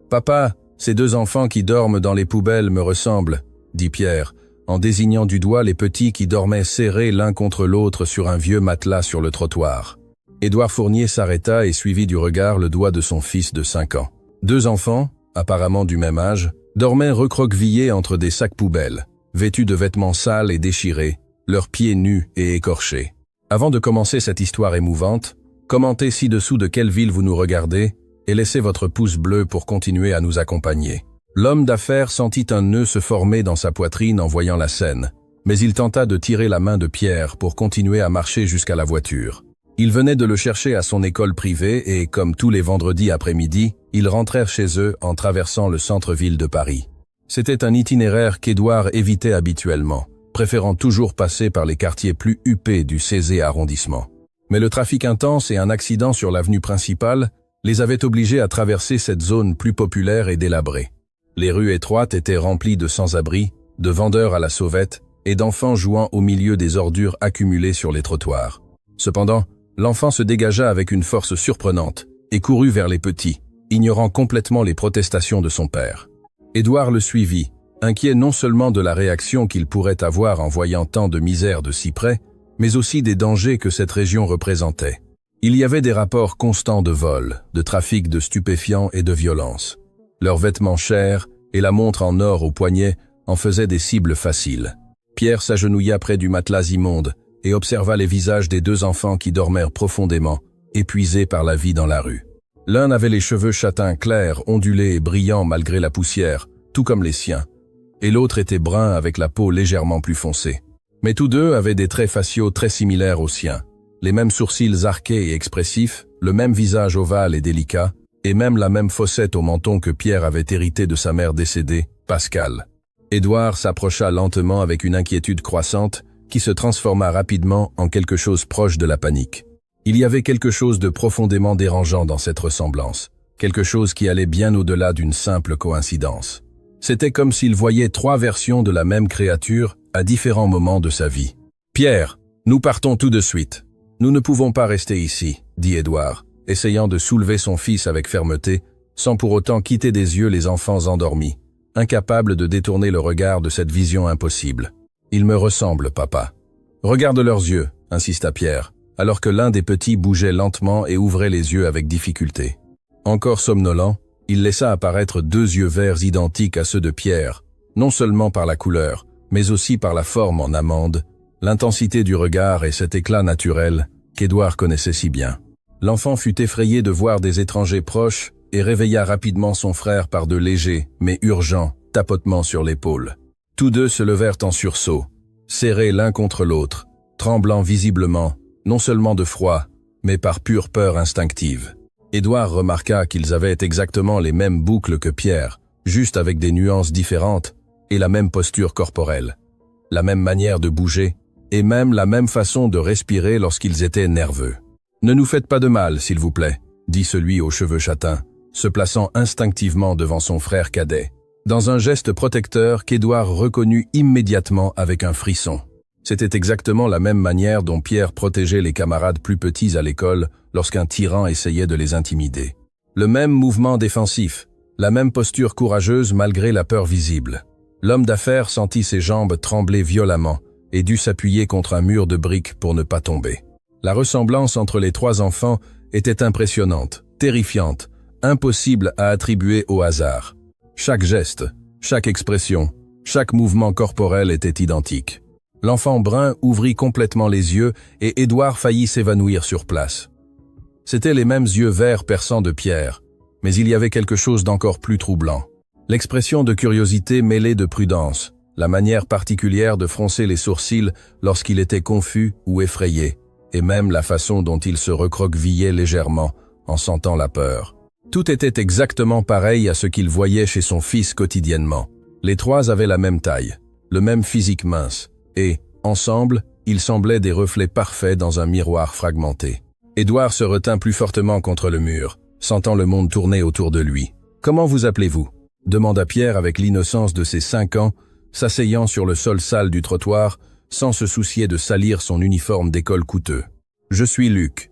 « Papa, ces deux enfants qui dorment dans les poubelles me ressemblent, » dit Pierre, en désignant du doigt les petits qui dormaient serrés l'un contre l'autre sur un vieux matelas sur le trottoir. Édouard Fournier s'arrêta et suivit du regard le doigt de son fils de 5 ans. Deux enfants, apparemment du même âge, dormaient recroquevillés entre des sacs poubelles, vêtus de vêtements sales et déchirés, leurs pieds nus et écorchés. Avant de commencer cette histoire émouvante, commentez ci-dessous de quelle ville vous nous regardez et laissez votre pouce bleu pour continuer à nous accompagner. L'homme d'affaires sentit un nœud se former dans sa poitrine en voyant la scène, mais il tenta de tirer la main de Pierre pour continuer à marcher jusqu'à la voiture. Il venait de le chercher à son école privée et, comme tous les vendredis après-midi, ils rentrèrent chez eux en traversant le centre-ville de Paris. C'était un itinéraire qu'Édouard évitait habituellement, préférant toujours passer par les quartiers plus huppés du 16e arrondissement. Mais le trafic intense et un accident sur l'avenue principale les avaient obligés à traverser cette zone plus populaire et délabrée. Les rues étroites étaient remplies de sans-abri, de vendeurs à la sauvette et d'enfants jouant au milieu des ordures accumulées sur les trottoirs. Cependant, l'enfant se dégagea avec une force surprenante et courut vers les petits, ignorant complètement les protestations de son père. Édouard le suivit, inquiet non seulement de la réaction qu'il pourrait avoir en voyant tant de misère de si près, mais aussi des dangers que cette région représentait. Il y avait des rapports constants de vol, de trafic de stupéfiants et de violence. Leurs vêtements chers et la montre en or au poignet en faisaient des cibles faciles. Pierre s'agenouilla près du matelas immonde et observa les visages des deux enfants qui dormèrent profondément, épuisés par la vie dans la rue. L'un avait les cheveux châtains clairs, ondulés et brillants malgré la poussière, tout comme les siens, et l'autre était brun avec la peau légèrement plus foncée. Mais tous deux avaient des traits faciaux très similaires aux siens, les mêmes sourcils arqués et expressifs, le même visage ovale et délicat, et même la même fossette au menton que Pierre avait hérité de sa mère décédée, Pascal. Édouard s'approcha lentement avec une inquiétude croissante qui se transforma rapidement en quelque chose proche de la panique. Il y avait quelque chose de profondément dérangeant dans cette ressemblance, quelque chose qui allait bien au-delà d'une simple coïncidence. C'était comme s'il voyait 3 versions de la même créature à différents moments de sa vie. « Pierre, nous partons tout de suite. Nous ne pouvons pas rester ici, » dit Édouard, essayant de soulever son fils avec fermeté, sans pour autant quitter des yeux les enfants endormis, incapables de détourner le regard de cette vision impossible. « Ils me ressemblent, papa. »« Regarde leurs yeux, » insista Pierre, alors que l'un des petits bougeait lentement et ouvrait les yeux avec difficulté. Encore somnolent, il laissa apparaître 2 yeux verts identiques à ceux de Pierre, non seulement par la couleur, mais aussi par la forme en amande, l'intensité du regard et cet éclat naturel qu'Édouard connaissait si bien. L'enfant fut effrayé de voir des étrangers proches et réveilla rapidement son frère par de légers, mais urgents, tapotements sur l'épaule. Tous deux se levèrent en sursaut, serrés l'un contre l'autre, tremblant visiblement, non seulement de froid, mais par pure peur instinctive. Édouard remarqua qu'ils avaient exactement les mêmes boucles que Pierre, juste avec des nuances différentes, et la même posture corporelle, la même manière de bouger, et même la même façon de respirer lorsqu'ils étaient nerveux. « Ne nous faites pas de mal, s'il vous plaît, » dit celui aux cheveux châtains, se plaçant instinctivement devant son frère cadet, dans un geste protecteur qu'Édouard reconnut immédiatement avec un frisson. C'était exactement la même manière dont Pierre protégeait les camarades plus petits à l'école lorsqu'un tyran essayait de les intimider. Le même mouvement défensif, la même posture courageuse malgré la peur visible. L'homme d'affaires sentit ses jambes trembler violemment et dut s'appuyer contre un mur de briques pour ne pas tomber. La ressemblance entre les 3 enfants était impressionnante, terrifiante, impossible à attribuer au hasard. Chaque geste, chaque expression, chaque mouvement corporel était identique. L'enfant brun ouvrit complètement les yeux et Édouard faillit s'évanouir sur place. C'étaient les mêmes yeux verts perçants de Pierre, mais il y avait quelque chose d'encore plus troublant. L'expression de curiosité mêlée de prudence, la manière particulière de froncer les sourcils lorsqu'il était confus ou effrayé, et même la façon dont il se recroquevillait légèrement en sentant la peur. Tout était exactement pareil à ce qu'il voyait chez son fils quotidiennement. Les 3 avaient la même taille, le même physique mince, et, ensemble, ils semblaient des reflets parfaits dans un miroir fragmenté. Édouard se retint plus fortement contre le mur, sentant le monde tourner autour de lui. « Comment vous appelez-vous » demanda Pierre avec l'innocence de ses 5 ans, s'asseyant sur le sol sale du trottoir, sans se soucier de salir son uniforme d'école coûteux. « Je suis Luc »,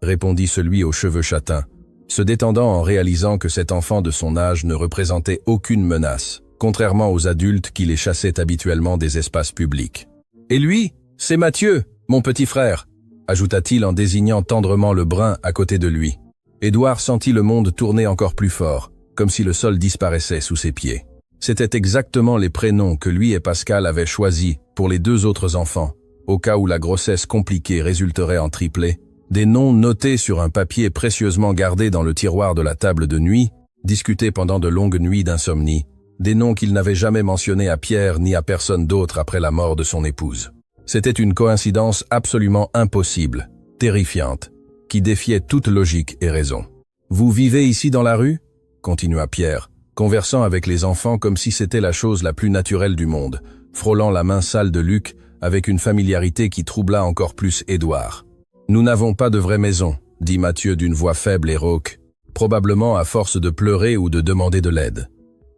répondit celui aux cheveux châtains, se détendant en réalisant que cet enfant de son âge ne représentait aucune menace, contrairement aux adultes qui les chassaient habituellement des espaces publics. « Et lui, c'est Mathieu, mon petit frère », ajouta-t-il en désignant tendrement le brun à côté de lui. Édouard sentit le monde tourner encore plus fort, comme si le sol disparaissait sous ses pieds. C'étaient exactement les prénoms que lui et Pascal avaient choisis pour les 2 autres enfants, au cas où la grossesse compliquée résulterait en triplé, des noms notés sur un papier précieusement gardé dans le tiroir de la table de nuit, discutés pendant de longues nuits d'insomnie, des noms qu'il n'avait jamais mentionnés à Pierre ni à personne d'autre après la mort de son épouse. C'était une coïncidence absolument impossible, terrifiante, qui défiait toute logique et raison. « Vous vivez ici dans la rue ?» continua Pierre, conversant avec les enfants comme si c'était la chose la plus naturelle du monde, frôlant la main sale de Luc avec une familiarité qui troubla encore plus Édouard. « Nous n'avons pas de vraie maison, dit Mathieu d'une voix faible et rauque, probablement à force de pleurer ou de demander de l'aide.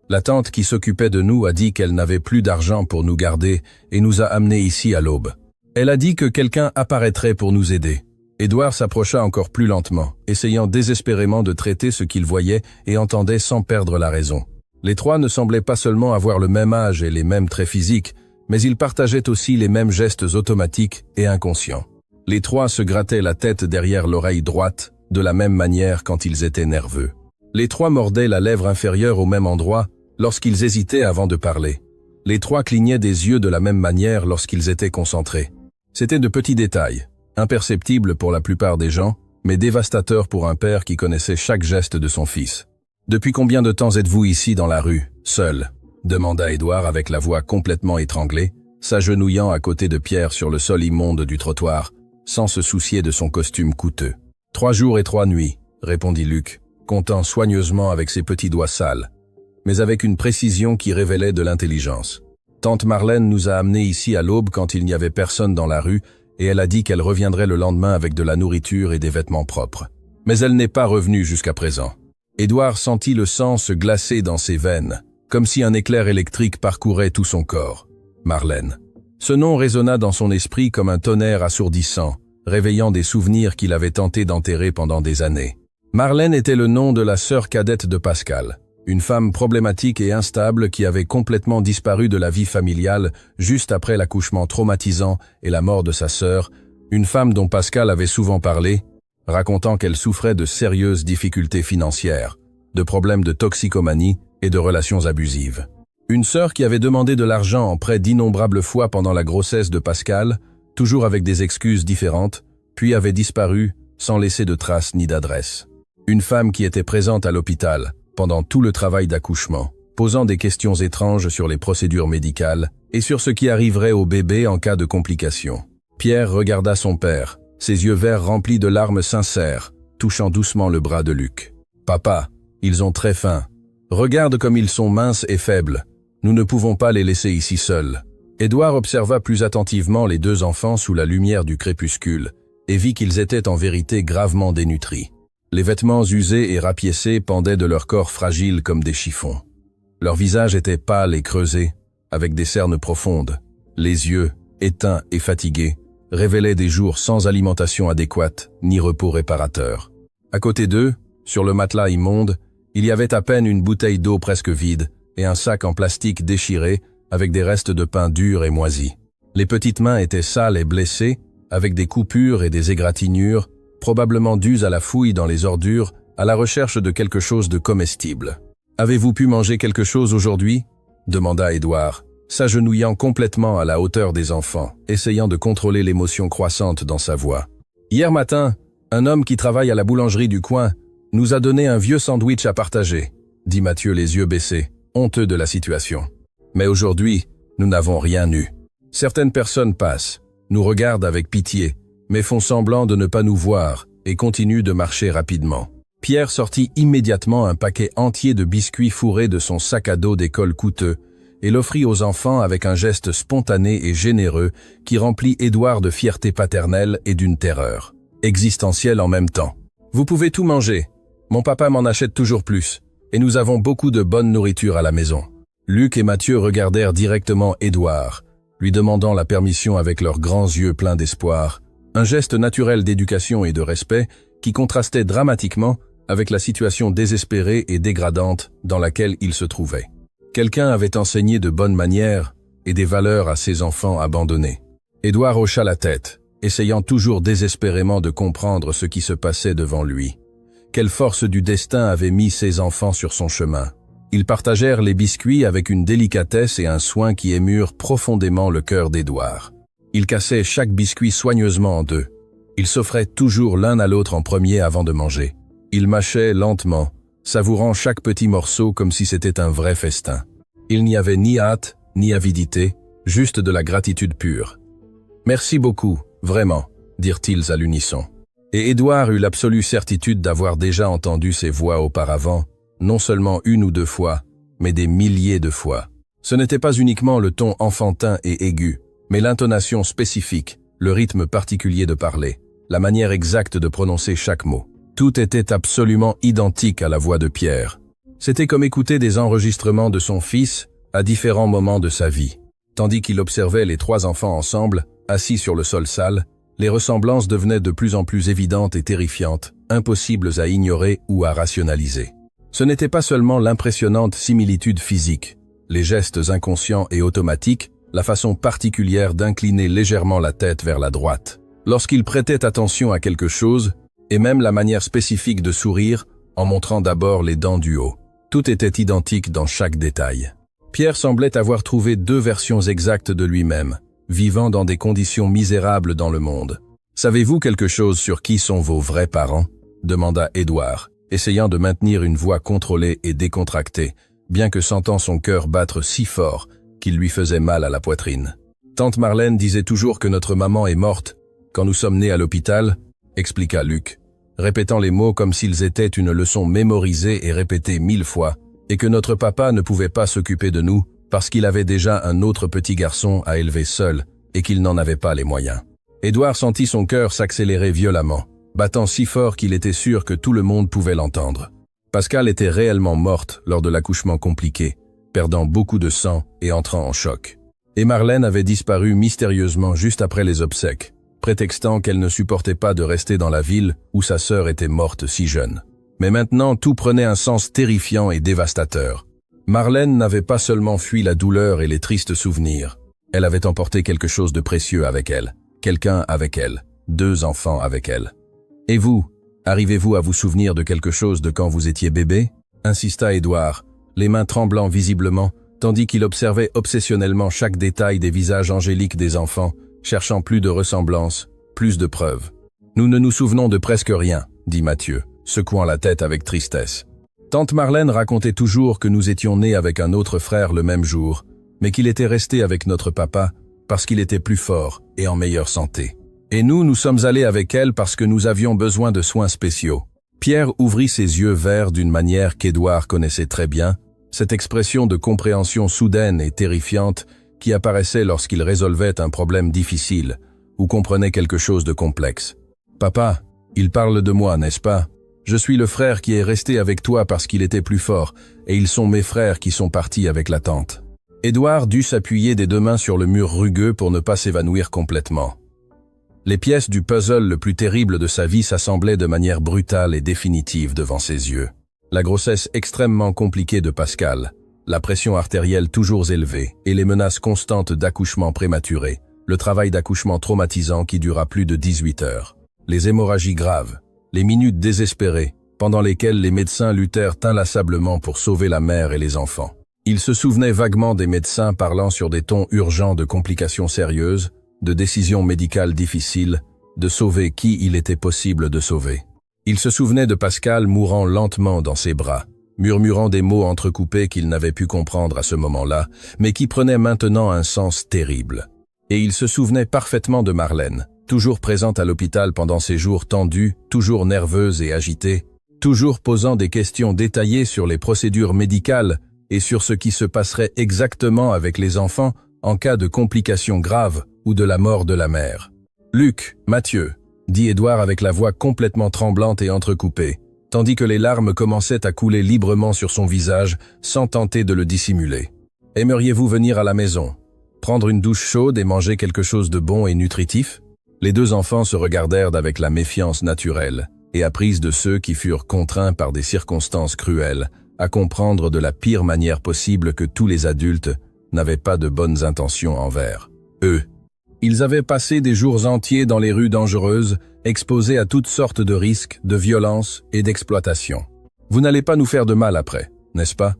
La tante qui s'occupait de nous a dit qu'elle n'avait plus d'argent pour nous garder et nous a amenés ici à l'aube. Elle a dit que quelqu'un apparaîtrait pour nous aider. » Édouard s'approcha encore plus lentement, essayant désespérément de traiter ce qu'il voyait et entendait sans perdre la raison. Les 3 ne semblaient pas seulement avoir le même âge et les mêmes traits physiques, mais ils partageaient aussi les mêmes gestes automatiques et inconscients. Les 3 se grattaient la tête derrière l'oreille droite, de la même manière quand ils étaient nerveux. Les 3 mordaient la lèvre inférieure au même endroit lorsqu'ils hésitaient avant de parler. Les 3 clignaient des yeux de la même manière lorsqu'ils étaient concentrés. C'étaient de petits détails, imperceptibles pour la plupart des gens, mais dévastateurs pour un père qui connaissait chaque geste de son fils. « Depuis combien de temps êtes-vous ici dans la rue, seul ?» demanda Édouard avec la voix complètement étranglée, s'agenouillant à côté de Pierre sur le sol immonde du trottoir, sans se soucier de son costume coûteux. « 3 jours et 3 nuits, répondit Luc, comptant soigneusement avec ses petits doigts sales, mais avec une précision qui révélait de l'intelligence. Tante Marlène nous a amenés ici à l'aube quand il n'y avait personne dans la rue, et elle a dit qu'elle reviendrait le lendemain avec de la nourriture et des vêtements propres. Mais elle n'est pas revenue jusqu'à présent. » Édouard sentit le sang se glacer dans ses veines, comme si un éclair électrique parcourait tout son corps. Marlène. Ce nom résonna dans son esprit comme un tonnerre assourdissant, réveillant des souvenirs qu'il avait tenté d'enterrer pendant des années. Marlène était le nom de la sœur cadette de Pascal, une femme problématique et instable qui avait complètement disparu de la vie familiale juste après l'accouchement traumatisant et la mort de sa sœur, une femme dont Pascal avait souvent parlé, racontant qu'elle souffrait de sérieuses difficultés financières, de problèmes de toxicomanie et de relations abusives. Une sœur qui avait demandé de l'argent en prêt d'innombrables fois pendant la grossesse de Pascal, toujours avec des excuses différentes, puis avait disparu sans laisser de traces ni d'adresse. Une femme qui était présente à l'hôpital pendant tout le travail d'accouchement, posant des questions étranges sur les procédures médicales et sur ce qui arriverait au bébé en cas de complications. Pierre regarda son père, ses yeux verts remplis de larmes sincères, touchant doucement le bras de Luc. « Papa, ils ont très faim. Regarde comme ils sont minces et faibles. Nous ne pouvons pas les laisser ici seuls. » Édouard observa plus attentivement les 2 enfants sous la lumière du crépuscule et vit qu'ils étaient en vérité gravement dénutris. Les vêtements usés et rapiécés pendaient de leur corps fragile comme des chiffons. Leur visage était pâle et creusé, avec des cernes profondes. Les yeux, éteints et fatigués, révélaient des jours sans alimentation adéquate ni repos réparateur. À côté d'eux, sur le matelas immonde, il y avait à peine une bouteille d'eau presque vide et un sac en plastique déchiré avec des restes de pain dur et moisi. Les petites mains étaient sales et blessées, avec des coupures et des égratignures, probablement dues à la fouille dans les ordures, à la recherche de quelque chose de comestible. « Avez-vous pu manger quelque chose aujourd'hui ?» demanda Édouard, s'agenouillant complètement à la hauteur des enfants, essayant de contrôler l'émotion croissante dans sa voix. « Hier matin, un homme qui travaille à la boulangerie du coin nous a donné un vieux sandwich à partager, » dit Mathieu les yeux baissés, honteux de la situation. « Mais aujourd'hui, nous n'avons rien eu. Certaines personnes passent, nous regardent avec pitié, mais font semblant de ne pas nous voir et continuent de marcher rapidement. » Pierre sortit immédiatement un paquet entier de biscuits fourrés de son sac à dos d'école coûteux et l'offrit aux enfants avec un geste spontané et généreux qui remplit Édouard de fierté paternelle et d'une terreur existentielle en même temps. « Vous pouvez tout manger. Mon papa m'en achète toujours plus, et nous avons beaucoup de bonne nourriture à la maison. » Luc et Mathieu regardèrent directement Édouard, lui demandant la permission avec leurs grands yeux pleins d'espoir, un geste naturel d'éducation et de respect qui contrastait dramatiquement avec la situation désespérée et dégradante dans laquelle il se trouvait. Quelqu'un avait enseigné de bonnes manières et des valeurs à ses enfants abandonnés. Édouard hocha la tête, essayant toujours désespérément de comprendre ce qui se passait devant lui. Quelle force du destin avait mis ses enfants sur son chemin? Ils partagèrent les biscuits avec une délicatesse et un soin qui émurent profondément le cœur d'Édouard. Il cassait chaque biscuit soigneusement en deux. Ils s'offraient toujours l'un à l'autre en premier avant de manger. Ils mâchaient lentement, savourant chaque petit morceau comme si c'était un vrai festin. Il n'y avait ni hâte, ni avidité, juste de la gratitude pure. « Merci beaucoup, vraiment », dirent-ils à l'unisson. Et Édouard eut l'absolue certitude d'avoir déjà entendu ces voix auparavant, non seulement une ou deux fois, mais des milliers de fois. Ce n'était pas uniquement le ton enfantin et aigu, mais l'intonation spécifique, le rythme particulier de parler, la manière exacte de prononcer chaque mot. Tout était absolument identique à la voix de Pierre. C'était comme écouter des enregistrements de son fils à différents moments de sa vie. Tandis qu'il observait les trois enfants ensemble, assis sur le sol sale, les ressemblances devenaient de plus en plus évidentes et terrifiantes, impossibles à ignorer ou à rationaliser. Ce n'était pas seulement l'impressionnante similitude physique, les gestes inconscients et automatiques, la façon particulière d'incliner légèrement la tête vers la droite, lorsqu'il prêtait attention à quelque chose, et même la manière spécifique de sourire en montrant d'abord les dents du haut. Tout était identique dans chaque détail. Pierre semblait avoir trouvé deux versions exactes de lui-même, vivant dans des conditions misérables dans le monde. « Savez-vous quelque chose sur qui sont vos vrais parents ?» demanda Édouard, essayant de maintenir une voix contrôlée et décontractée, bien que sentant son cœur battre si fort qu'il lui faisait mal à la poitrine. « Tante Marlène disait toujours que notre maman est morte quand nous sommes nés à l'hôpital, » expliqua Luc, répétant les mots comme s'ils étaient une leçon mémorisée et répétée 1000 fois, et que notre papa ne pouvait pas s'occuper de nous parce qu'il avait déjà un autre petit garçon à élever seul et qu'il n'en avait pas les moyens. Édouard sentit son cœur s'accélérer violemment, battant si fort qu'il était sûr que tout le monde pouvait l'entendre. Pascal était réellement morte lors de l'accouchement compliqué, perdant beaucoup de sang et entrant en choc. Et Marlène avait disparu mystérieusement juste après les obsèques, prétextant qu'elle ne supportait pas de rester dans la ville où sa sœur était morte si jeune. Mais maintenant, tout prenait un sens terrifiant et dévastateur. Marlène n'avait pas seulement fui la douleur et les tristes souvenirs. Elle avait emporté quelque chose de précieux avec elle, quelqu'un avec elle, 2 enfants avec elle. « Et vous, arrivez-vous à vous souvenir de quelque chose de quand vous étiez bébé ?» insista Édouard, les mains tremblant visiblement, tandis qu'il observait obsessionnellement chaque détail des visages angéliques des enfants, cherchant plus de ressemblances, plus de preuves. « Nous ne nous souvenons de presque rien, » dit Mathieu, secouant la tête avec tristesse. Tante Marlène racontait toujours que nous étions nés avec un autre frère le même jour, mais qu'il était resté avec notre papa parce qu'il était plus fort et en meilleure santé. Et nous sommes allés avec elle parce que nous avions besoin de soins spéciaux. Pierre ouvrit ses yeux verts d'une manière qu'Édouard connaissait très bien, cette expression de compréhension soudaine et terrifiante qui apparaissait lorsqu'il résolvait un problème difficile ou comprenait quelque chose de complexe. « Papa, il parle de moi, n'est-ce pas ? Je suis le frère qui est resté avec toi parce qu'il était plus fort, et ils sont mes frères qui sont partis avec la tante. » Édouard dut s'appuyer des 2 mains sur le mur rugueux pour ne pas s'évanouir complètement. Les pièces du puzzle le plus terrible de sa vie s'assemblaient de manière brutale et définitive devant ses yeux. La grossesse extrêmement compliquée de Pascal, la pression artérielle toujours élevée et les menaces constantes d'accouchement prématuré, le travail d'accouchement traumatisant qui dura plus de 18 heures, les hémorragies graves, les minutes désespérées, pendant lesquelles les médecins luttèrent inlassablement pour sauver la mère et les enfants. Il se souvenait vaguement des médecins parlant sur des tons urgents de complications sérieuses, de décisions médicales difficiles, de sauver qui il était possible de sauver. Il se souvenait de Pascal mourant lentement dans ses bras, murmurant des mots entrecoupés qu'il n'avait pu comprendre à ce moment-là, mais qui prenaient maintenant un sens terrible. Et il se souvenait parfaitement de Marlène, toujours présente à l'hôpital pendant ces jours tendus, toujours nerveuse et agitée, toujours posant des questions détaillées sur les procédures médicales et sur ce qui se passerait exactement avec les enfants en cas de complications graves ou de la mort de la mère. « Luc, Mathieu », dit Édouard avec la voix complètement tremblante et entrecoupée, tandis que les larmes commençaient à couler librement sur son visage sans tenter de le dissimuler. « Aimeriez-vous venir à la maison, prendre une douche chaude et manger quelque chose de bon et nutritif ?» Les 2 enfants se regardèrent avec la méfiance naturelle, et apprise de ceux qui furent contraints par des circonstances cruelles à comprendre de la pire manière possible que tous les adultes n'avaient pas de bonnes intentions envers eux. Ils avaient passé des jours entiers dans les rues dangereuses, exposés à toutes sortes de risques, de violences et d'exploitation. « Vous n'allez pas nous faire de mal après, n'est-ce pas ?»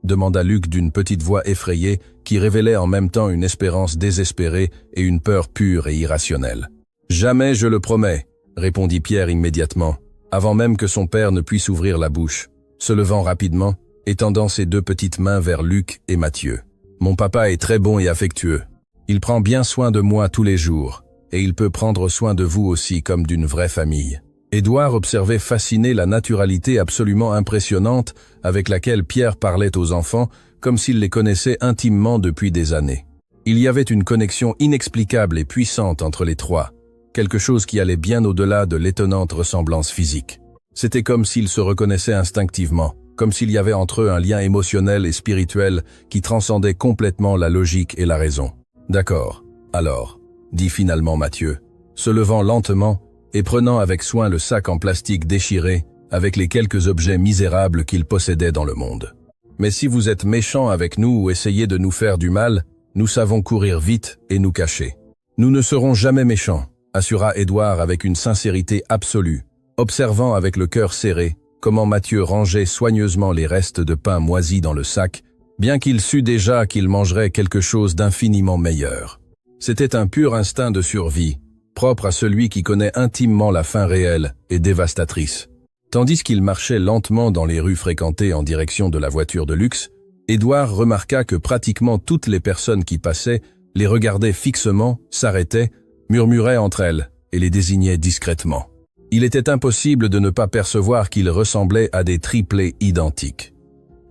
demanda Luc d'une petite voix effrayée qui révélait en même temps une espérance désespérée et une peur pure et irrationnelle. « Jamais, je le promets », répondit Pierre immédiatement, avant même que son père ne puisse ouvrir la bouche, se levant rapidement et tendant ses deux petites mains vers Luc et Mathieu. « Mon papa est très bon et affectueux. Il prend bien soin de moi tous les jours, et il peut prendre soin de vous aussi comme d'une vraie famille. » Édouard observait fasciné la naturalité absolument impressionnante avec laquelle Pierre parlait aux enfants, comme s'il les connaissait intimement depuis des années. Il y avait une connexion inexplicable et puissante entre les trois, quelque chose qui allait bien au-delà de l'étonnante ressemblance physique. C'était comme s'ils se reconnaissaient instinctivement, comme s'il y avait entre eux un lien émotionnel et spirituel qui transcendait complètement la logique et la raison. « D'accord, alors, » dit finalement Mathieu, se levant lentement et prenant avec soin le sac en plastique déchiré avec les quelques objets misérables qu'il possédait dans le monde. « Mais si vous êtes méchants avec nous ou essayez de nous faire du mal, nous savons courir vite et nous cacher. »« Nous ne serons jamais méchants », assura Édouard avec une sincérité absolue, observant avec le cœur serré comment Mathieu rangeait soigneusement les restes de pain moisis dans le sac, bien qu'il sût déjà qu'il mangerait quelque chose d'infiniment meilleur. C'était un pur instinct de survie, propre à celui qui connaît intimement la faim réelle et dévastatrice. Tandis qu'il marchait lentement dans les rues fréquentées en direction de la voiture de luxe, Édouard remarqua que pratiquement toutes les personnes qui passaient les regardaient fixement, s'arrêtaient, murmuraient entre elles et les désignaient discrètement. Il était impossible de ne pas percevoir qu'ils ressemblaient à des triplés identiques.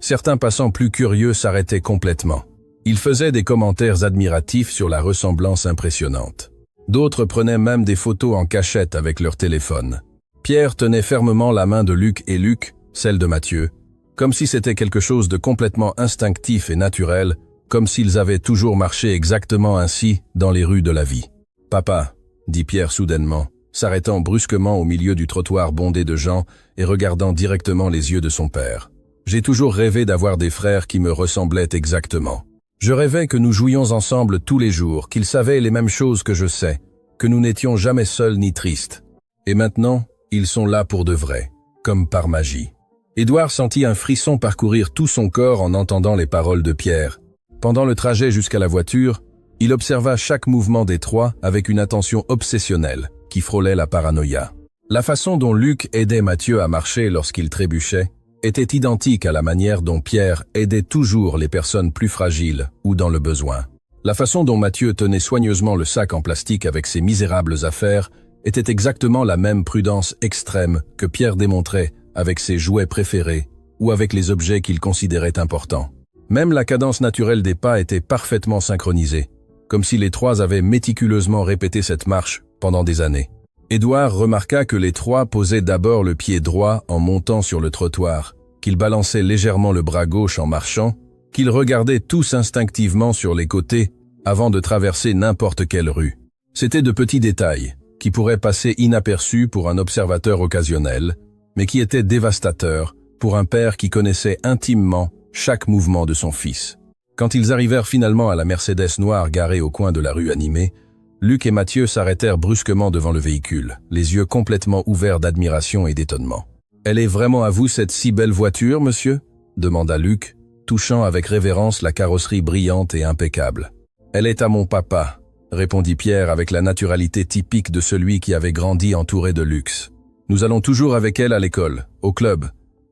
Certains passants plus curieux s'arrêtaient complètement. Ils faisaient des commentaires admiratifs sur la ressemblance impressionnante. D'autres prenaient même des photos en cachette avec leur téléphone. Pierre tenait fermement la main de Luc et Luc, celle de Mathieu, comme si c'était quelque chose de complètement instinctif et naturel, comme s'ils avaient toujours marché exactement ainsi dans les rues de la vie. « Papa », dit Pierre soudainement, s'arrêtant brusquement au milieu du trottoir bondé de gens et regardant directement les yeux de son père. « J'ai toujours rêvé d'avoir des frères qui me ressemblaient exactement. Je rêvais que nous jouions ensemble tous les jours, qu'ils savaient les mêmes choses que je sais, que nous n'étions jamais seuls ni tristes. Et maintenant, ils sont là pour de vrai, comme par magie. » Édouard sentit un frisson parcourir tout son corps en entendant les paroles de Pierre. Pendant le trajet jusqu'à la voiture, il observa chaque mouvement des trois avec une attention obsessionnelle qui frôlait la paranoïa. La façon dont Luc aidait Mathieu à marcher lorsqu'il trébuchait était identique à la manière dont Pierre aidait toujours les personnes plus fragiles ou dans le besoin. La façon dont Mathieu tenait soigneusement le sac en plastique avec ses misérables affaires était exactement la même prudence extrême que Pierre démontrait avec ses jouets préférés ou avec les objets qu'il considérait importants. Même la cadence naturelle des pas était parfaitement synchronisée, comme si les trois avaient méticuleusement répété cette marche pendant des années. Édouard remarqua que les trois posaient d'abord le pied droit en montant sur le trottoir, qu'ils balançaient légèrement le bras gauche en marchant, qu'ils regardaient tous instinctivement sur les côtés avant de traverser n'importe quelle rue. C'étaient de petits détails qui pourraient passer inaperçus pour un observateur occasionnel, mais qui étaient dévastateurs pour un père qui connaissait intimement chaque mouvement de son fils. Quand ils arrivèrent finalement à la Mercedes noire garée au coin de la rue animée, Luc et Mathieu s'arrêtèrent brusquement devant le véhicule, les yeux complètement ouverts d'admiration et d'étonnement. « Elle est vraiment à vous cette si belle voiture, monsieur ?» demanda Luc, touchant avec révérence la carrosserie brillante et impeccable. « Elle est à mon papa », répondit Pierre avec la naturalité typique de celui qui avait grandi entouré de luxe. « Nous allons toujours avec elle à l'école, au club,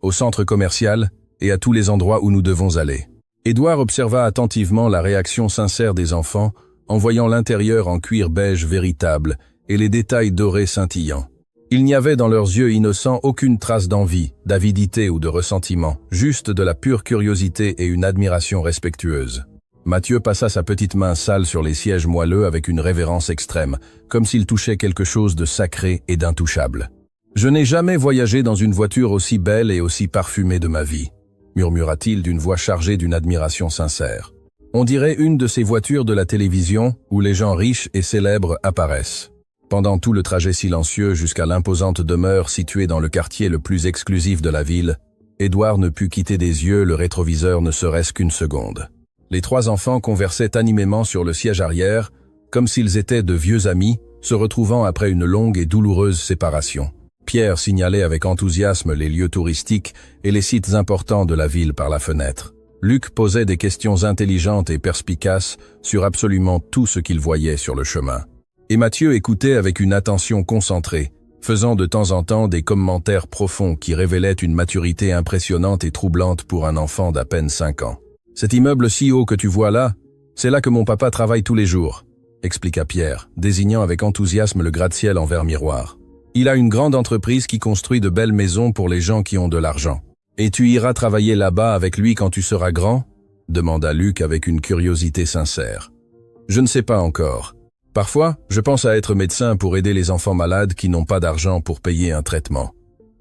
au centre commercial et à tous les endroits où nous devons aller. » Édouard observa attentivement la réaction sincère des enfants en voyant l'intérieur en cuir beige véritable et les détails dorés scintillants. Il n'y avait dans leurs yeux innocents aucune trace d'envie, d'avidité ou de ressentiment, juste de la pure curiosité et une admiration respectueuse. Mathieu passa sa petite main sale sur les sièges moelleux avec une révérence extrême, comme s'il touchait quelque chose de sacré et d'intouchable. « Je n'ai jamais voyagé dans une voiture aussi belle et aussi parfumée de ma vie, » murmura-t-il d'une voix chargée d'une admiration sincère. « On dirait une de ces voitures de la télévision où les gens riches et célèbres apparaissent. » Pendant tout le trajet silencieux jusqu'à l'imposante demeure située dans le quartier le plus exclusif de la ville, Édouard ne put quitter des yeux le rétroviseur ne serait-ce qu'une seconde. Les trois enfants conversaient animément sur le siège arrière, comme s'ils étaient de vieux amis, se retrouvant après une longue et douloureuse séparation. Pierre signalait avec enthousiasme les lieux touristiques et les sites importants de la ville par la fenêtre. Luc posait des questions intelligentes et perspicaces sur absolument tout ce qu'il voyait sur le chemin. Et Mathieu écoutait avec une attention concentrée, faisant de temps en temps des commentaires profonds qui révélaient une maturité impressionnante et troublante pour un enfant d'à peine 5 ans. « Cet immeuble si haut que tu vois là, c'est là que mon papa travaille tous les jours », expliqua Pierre, désignant avec enthousiasme le gratte-ciel en verre miroir. « Il a une grande entreprise qui construit de belles maisons pour les gens qui ont de l'argent. Et tu iras travailler là-bas avec lui quand tu seras grand ?» demanda Luc avec une curiosité sincère. « Je ne sais pas encore. Parfois, je pense à être médecin pour aider les enfants malades qui n'ont pas d'argent pour payer un traitement. »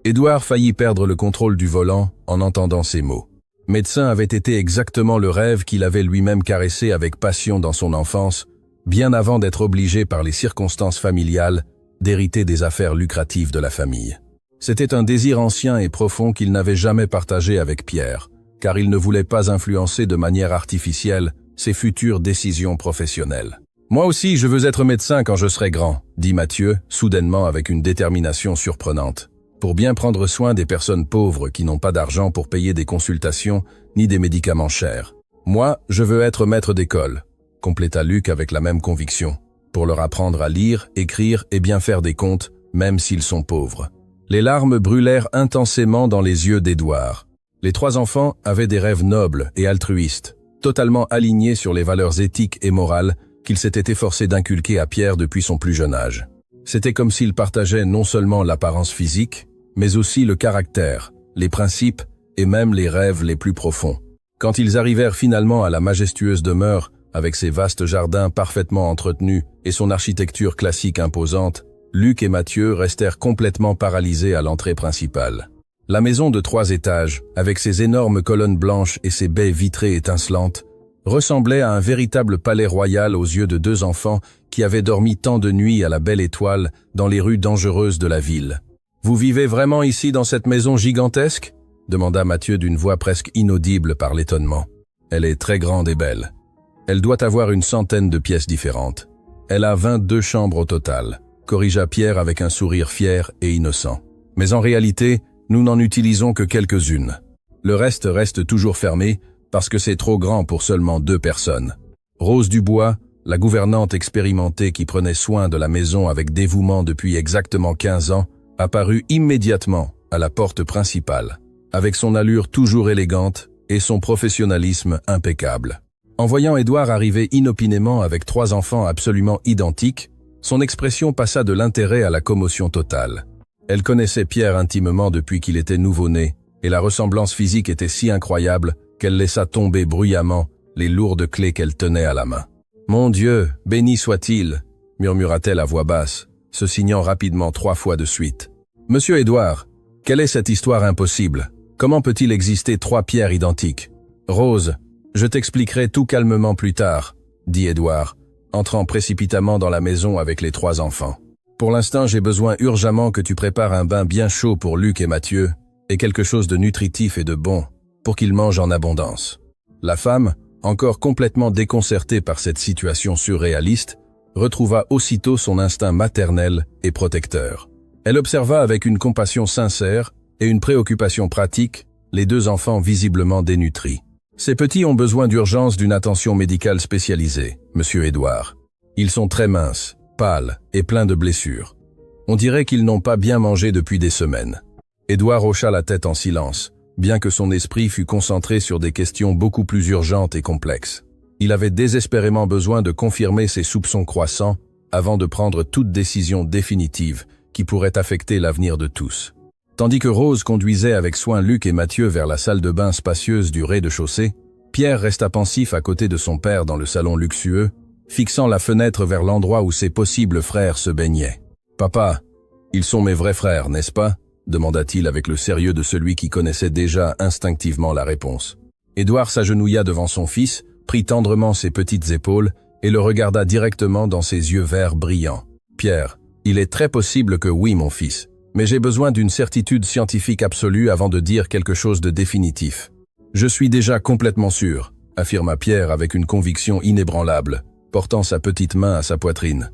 Édouard faillit perdre le contrôle du volant en entendant ces mots. Médecin avait été exactement le rêve qu'il avait lui-même caressé avec passion dans son enfance, bien avant d'être obligé par les circonstances familiales d'hériter des affaires lucratives de la famille. C'était un désir ancien et profond qu'il n'avait jamais partagé avec Pierre, car il ne voulait pas influencer de manière artificielle ses futures décisions professionnelles. « Moi aussi, je veux être médecin quand je serai grand », dit Mathieu, soudainement avec une détermination surprenante, pour bien prendre soin des personnes pauvres qui n'ont pas d'argent pour payer des consultations ni des médicaments chers. « Moi, je veux être maître d'école », compléta Luc avec la même conviction, pour leur apprendre à lire, écrire et bien faire des comptes, même s'ils sont pauvres. Les larmes brûlèrent intensément dans les yeux d'Édouard. Les trois enfants avaient des rêves nobles et altruistes, totalement alignés sur les valeurs éthiques et morales qu'il s'était efforcé d'inculquer à Pierre depuis son plus jeune âge. C'était comme s'ils partageaient non seulement l'apparence physique, mais aussi le caractère, les principes et même les rêves les plus profonds. Quand ils arrivèrent finalement à la majestueuse demeure, avec ses vastes jardins parfaitement entretenus et son architecture classique imposante, Luc et Mathieu restèrent complètement paralysés à l'entrée principale. La maison de 3 étages, avec ses énormes colonnes blanches et ses baies vitrées étincelantes, ressemblait à un véritable palais royal aux yeux de 2 enfants qui avaient dormi tant de nuits à la belle étoile dans les rues dangereuses de la ville. « Vous vivez vraiment ici dans cette maison gigantesque ?» demanda Mathieu d'une voix presque inaudible par l'étonnement. « Elle est très grande et belle. Elle doit avoir une centaine de pièces différentes. Elle a 22 chambres au total, » corrigea Pierre avec un sourire fier et innocent. « Mais en réalité, nous n'en utilisons que quelques-unes. Le reste toujours fermé parce que c'est trop grand pour seulement 2 personnes. » Rose Dubois, la gouvernante expérimentée qui prenait soin de la maison avec dévouement depuis exactement 15 ans, apparut immédiatement à la porte principale, avec son allure toujours élégante et son professionnalisme impeccable. En voyant Édouard arriver inopinément avec 3 enfants absolument identiques, son expression passa de l'intérêt à la commotion totale. Elle connaissait Pierre intimement depuis qu'il était nouveau-né, et la ressemblance physique était si incroyable qu'elle laissa tomber bruyamment les lourdes clés qu'elle tenait à la main. « Mon Dieu, béni soit-il » murmura-t-elle à voix basse, se signant rapidement 3 fois de suite. « Monsieur Édouard, quelle est cette histoire impossible? Comment peut-il exister 3 pierres identiques? »« Rose, je t'expliquerai tout calmement plus tard, » dit Édouard, entrant précipitamment dans la maison avec les 3 enfants. « Pour l'instant, j'ai besoin urgemment que tu prépares un bain bien chaud pour Luc et Mathieu, et quelque chose de nutritif et de bon, pour qu'ils mangent en abondance. » La femme, encore complètement déconcertée par cette situation surréaliste, retrouva aussitôt son instinct maternel et protecteur. Elle observa avec une compassion sincère et une préoccupation pratique les 2 enfants visiblement dénutris. « Ces petits ont besoin d'urgence d'une attention médicale spécialisée, monsieur Édouard. Ils sont très minces, pâles et pleins de blessures. On dirait qu'ils n'ont pas bien mangé depuis des semaines. » Édouard hocha la tête en silence, bien que son esprit fût concentré sur des questions beaucoup plus urgentes et complexes. Il avait désespérément besoin de confirmer ses soupçons croissants avant de prendre toute décision définitive qui pourrait affecter l'avenir de tous. Tandis que Rose conduisait avec soin Luc et Mathieu vers la salle de bain spacieuse du rez-de-chaussée, Pierre resta pensif à côté de son père dans le salon luxueux, fixant la fenêtre vers l'endroit où ses possibles frères se baignaient. « Papa, ils sont mes vrais frères, n'est-ce pas ?» demanda-t-il avec le sérieux de celui qui connaissait déjà instinctivement la réponse. Édouard s'agenouilla devant son fils, prit tendrement ses petites épaules et le regarda directement dans ses yeux verts brillants. « Pierre, Il est très possible que oui, mon fils, mais j'ai besoin d'une certitude scientifique absolue avant de dire quelque chose de définitif. Je suis déjà complètement sûr, affirma Pierre avec une conviction inébranlable, portant sa petite main à sa poitrine.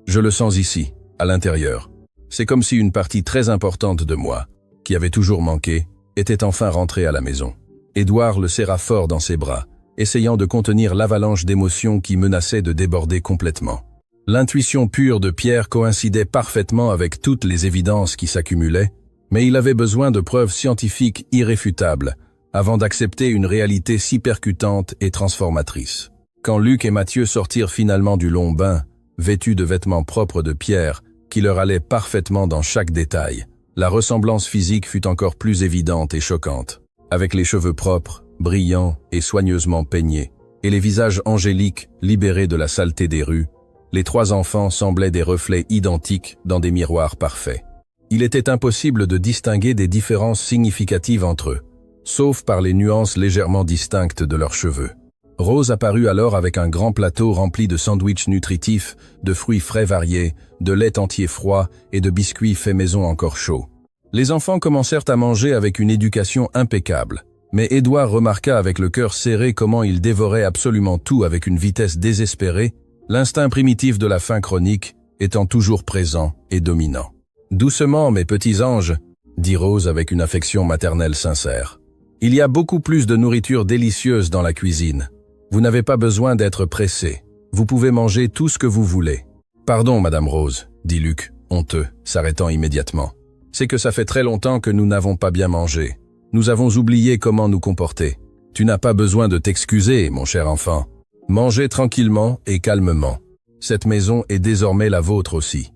Je le sens ici, à l'intérieur. C'est comme si une partie très importante de moi, qui avait toujours manqué, était enfin rentrée à la maison. Édouard le serra fort dans ses bras, essayant de contenir l'avalanche d'émotions qui menaçait de déborder complètement. L'intuition pure de Pierre coïncidait parfaitement avec toutes les évidences qui s'accumulaient, mais il avait besoin de preuves scientifiques irréfutables avant d'accepter une réalité si percutante et transformatrice. Quand Luc et Mathieu sortirent finalement du long bain, vêtus de vêtements propres de Pierre, qui leur allaient parfaitement dans chaque détail, la ressemblance physique fut encore plus évidente et choquante. Avec les cheveux propres, brillants et soigneusement peignés, et les visages angéliques libérés de la saleté des rues, les trois enfants semblaient des reflets identiques dans des miroirs parfaits. Il était impossible de distinguer des différences significatives entre eux, sauf par les nuances légèrement distinctes de leurs cheveux. Rose apparut alors avec un grand plateau rempli de sandwichs nutritifs, de fruits frais variés, de lait entier froid et de biscuits faits maison encore chauds. Les enfants commencèrent à manger avec une éducation impeccable, mais Édouard remarqua avec le cœur serré comment ils dévoraient absolument tout avec une vitesse désespérée, l'instinct primitif de la faim chronique étant toujours présent et dominant. « Doucement, mes petits anges », dit Rose avec une affection maternelle sincère. « Il y a beaucoup plus de nourriture délicieuse dans la cuisine. Vous n'avez pas besoin d'être pressés. Vous pouvez manger tout ce que vous voulez. »« Pardon, Madame Rose, » dit Luc, honteux, s'arrêtant immédiatement. « C'est que ça fait très longtemps que nous n'avons pas bien mangé. Nous avons oublié comment nous comporter. Tu n'as pas besoin de t'excuser, mon cher enfant. Mangez tranquillement et calmement. Cette maison est désormais la vôtre aussi. »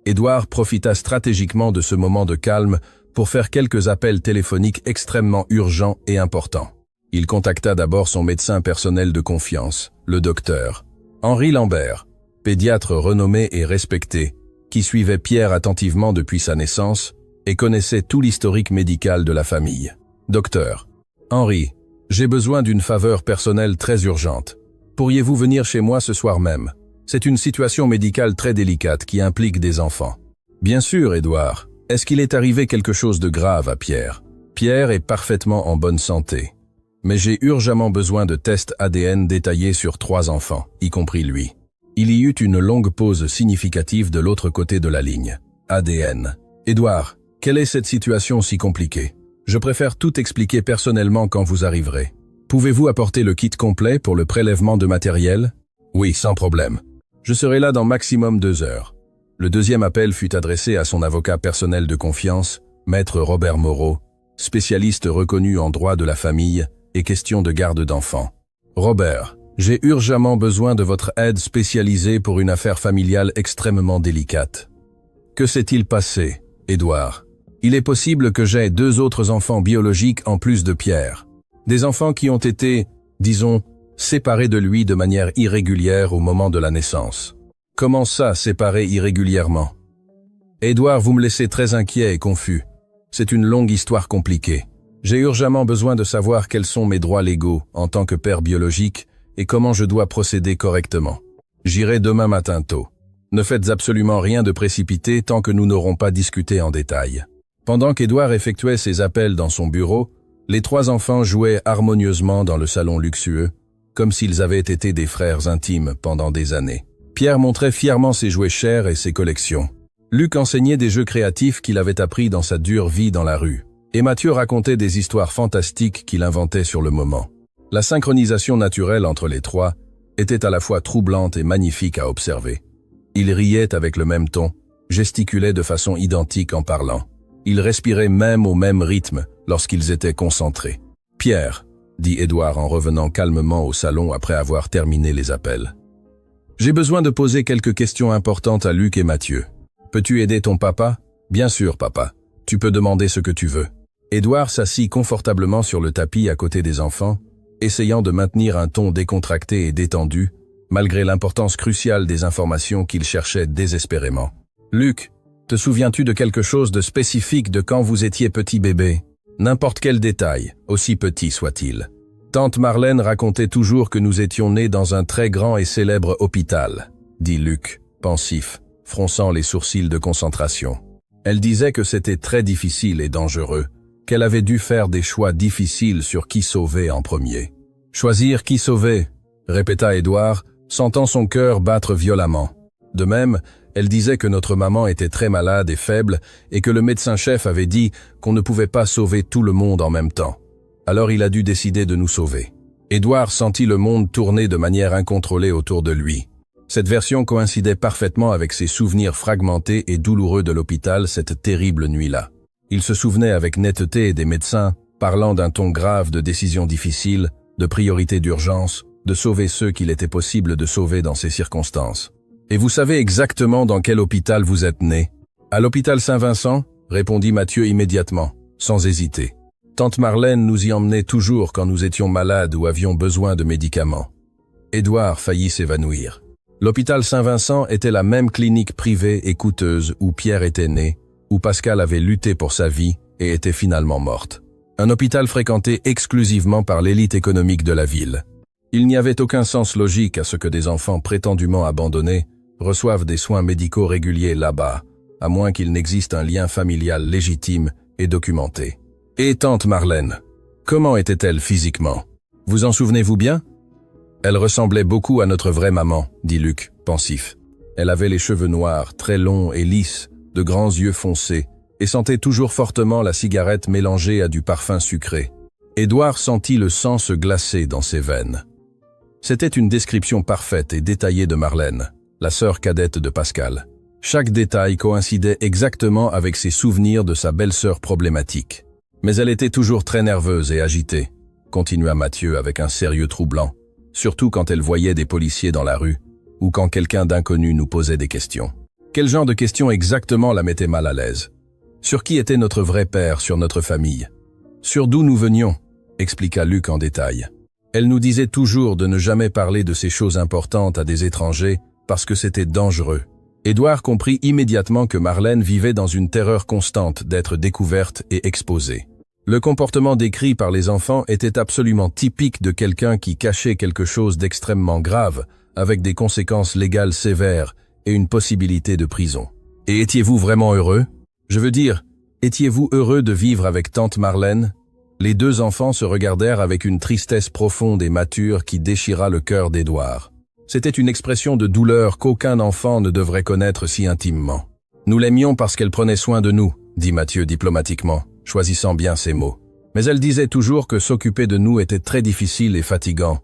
Édouard profita stratégiquement de ce moment de calme pour faire quelques appels téléphoniques extrêmement urgents et importants. Il contacta d'abord son médecin personnel de confiance, le docteur Henri Lambert, pédiatre renommé et respecté, qui suivait Pierre attentivement depuis sa naissance et connaissait tout l'historique médical de la famille. « Docteur Henri, j'ai besoin d'une faveur personnelle très urgente. Pourriez-vous venir chez moi ce soir même? C'est une situation médicale très délicate qui implique des enfants. » « Bien sûr, Édouard. Est-ce qu'il est arrivé quelque chose de grave à Pierre? » « Pierre est parfaitement en bonne santé. Mais j'ai urgemment besoin de tests ADN détaillés sur 3 enfants, y compris lui. » Il y eut une longue pause significative de l'autre côté de la ligne. ADN. « Édouard, quelle est cette situation si compliquée? Je préfère tout expliquer personnellement quand vous arriverez. Pouvez-vous apporter le kit complet pour le prélèvement de matériel? » « Oui, sans problème. Je serai là dans maximum 2 heures. » Le deuxième appel fut adressé à son avocat personnel de confiance, Maître Robert Moreau, spécialiste reconnu en droit de la famille et questions de garde d'enfants. « Robert, j'ai urgemment besoin de votre aide spécialisée pour une affaire familiale extrêmement délicate. » « Que s'est-il passé, Édouard? » « Il est possible que j'aie 2 autres enfants biologiques en plus de Pierre. Des enfants qui ont été, disons, séparés de lui de manière irrégulière au moment de la naissance. » « Comment ça, séparés irrégulièrement? » « Édouard, vous me laissez très inquiet et confus. C'est une longue histoire compliquée. J'ai urgemment besoin de savoir quels sont mes droits légaux en tant que père biologique et comment je dois procéder correctement. J'irai demain matin tôt. Ne faites absolument rien de précipité tant que nous n'aurons pas discuté en détail. » Pendant qu'Édouard effectuait ses appels dans son bureau, les 3 enfants jouaient harmonieusement dans le salon luxueux, comme s'ils avaient été des frères intimes pendant des années. Pierre montrait fièrement ses jouets chers et ses collections. Luc enseignait des jeux créatifs qu'il avait appris dans sa dure vie dans la rue. Et Mathieu racontait des histoires fantastiques qu'il inventait sur le moment. La synchronisation naturelle entre les 3 était à la fois troublante et magnifique à observer. Ils riaient avec le même ton, gesticulaient de façon identique en parlant. Ils respiraient même au même rythme lorsqu'ils étaient concentrés. « Pierre, » dit Édouard en revenant calmement au salon après avoir terminé les appels. « J'ai besoin de poser quelques questions importantes à Luc et Mathieu. Peux-tu aider ton papa? » « Bien sûr, papa. Tu peux demander ce que tu veux. » Édouard s'assit confortablement sur le tapis à côté des enfants, essayant de maintenir un ton décontracté et détendu, malgré l'importance cruciale des informations qu'il cherchait désespérément. « Luc, te souviens-tu de quelque chose de spécifique de quand vous étiez petit bébé? N'importe quel détail, aussi petit soit-il. Tante Marlène racontait toujours que nous étions nés dans un très grand et célèbre hôpital, » dit Luc, pensif. fronçant les sourcils de concentration. Elle disait que c'était très difficile et dangereux, qu'elle avait dû faire des choix difficiles sur qui sauver en premier. « Choisir qui sauver », répéta Édouard, sentant son cœur battre violemment. De même, elle disait que notre maman était très malade et faible et que le médecin-chef avait dit qu'on ne pouvait pas sauver tout le monde en même temps. Alors il a dû décider de nous sauver. Édouard sentit le monde tourner de manière incontrôlée autour de lui. Cette version coïncidait parfaitement avec ses souvenirs fragmentés et douloureux de l'hôpital cette terrible nuit-là. Il se souvenait avec netteté des médecins, parlant d'un ton grave de décisions difficiles, de priorités d'urgence, de sauver ceux qu'il était possible de sauver dans ces circonstances. « Et vous savez exactement dans quel hôpital vous êtes né ?»« À l'hôpital Saint-Vincent » répondit Mathieu immédiatement, sans hésiter. Tante Marlène nous y emmenait toujours quand nous étions malades ou avions besoin de médicaments. Édouard faillit s'évanouir. L'hôpital Saint-Vincent était la même clinique privée et coûteuse où Pierre était né, où Pascal avait lutté pour sa vie et était finalement morte. Un hôpital fréquenté exclusivement par l'élite économique de la ville. Il n'y avait aucun sens logique à ce que des enfants prétendument abandonnés reçoivent des soins médicaux réguliers là-bas, à moins qu'il n'existe un lien familial légitime et documenté. Et tante Marlène, comment était-elle physiquement? Vous en souvenez-vous bien? Elle ressemblait beaucoup à notre vraie maman, dit Luc, pensif. Elle avait les cheveux noirs, très longs et lisses, de grands yeux foncés, et sentait toujours fortement la cigarette mélangée à du parfum sucré. Édouard sentit le sang se glacer dans ses veines. C'était une description parfaite et détaillée de Marlène, la sœur cadette de Pascal. Chaque détail coïncidait exactement avec ses souvenirs de sa belle-sœur problématique. Mais elle était toujours très nerveuse et agitée, continua Mathieu avec un sérieux troublant, surtout quand elle voyait des policiers dans la rue, ou quand quelqu'un d'inconnu nous posait des questions. Quel genre de questions exactement la mettait mal à l'aise? Sur qui était notre vrai père, sur notre famille? Sur d'où nous venions, expliqua Luc en détail. Elle nous disait toujours de ne jamais parler de ces choses importantes à des étrangers parce que c'était dangereux. Édouard comprit immédiatement que Marlène vivait dans une terreur constante d'être découverte et exposée. Le comportement décrit par les enfants était absolument typique de quelqu'un qui cachait quelque chose d'extrêmement grave, avec des conséquences légales sévères et une possibilité de prison. Et étiez-vous vraiment heureux? Je veux dire, étiez-vous heureux de vivre avec tante Marlène? Les deux enfants se regardèrent avec une tristesse profonde et mature qui déchira le cœur d'Édouard. C'était une expression de douleur qu'aucun enfant ne devrait connaître si intimement. Nous l'aimions parce qu'elle prenait soin de nous, dit Mathieu diplomatiquement, choisissant bien ses mots. Mais elle disait toujours que s'occuper de nous était très difficile et fatigant,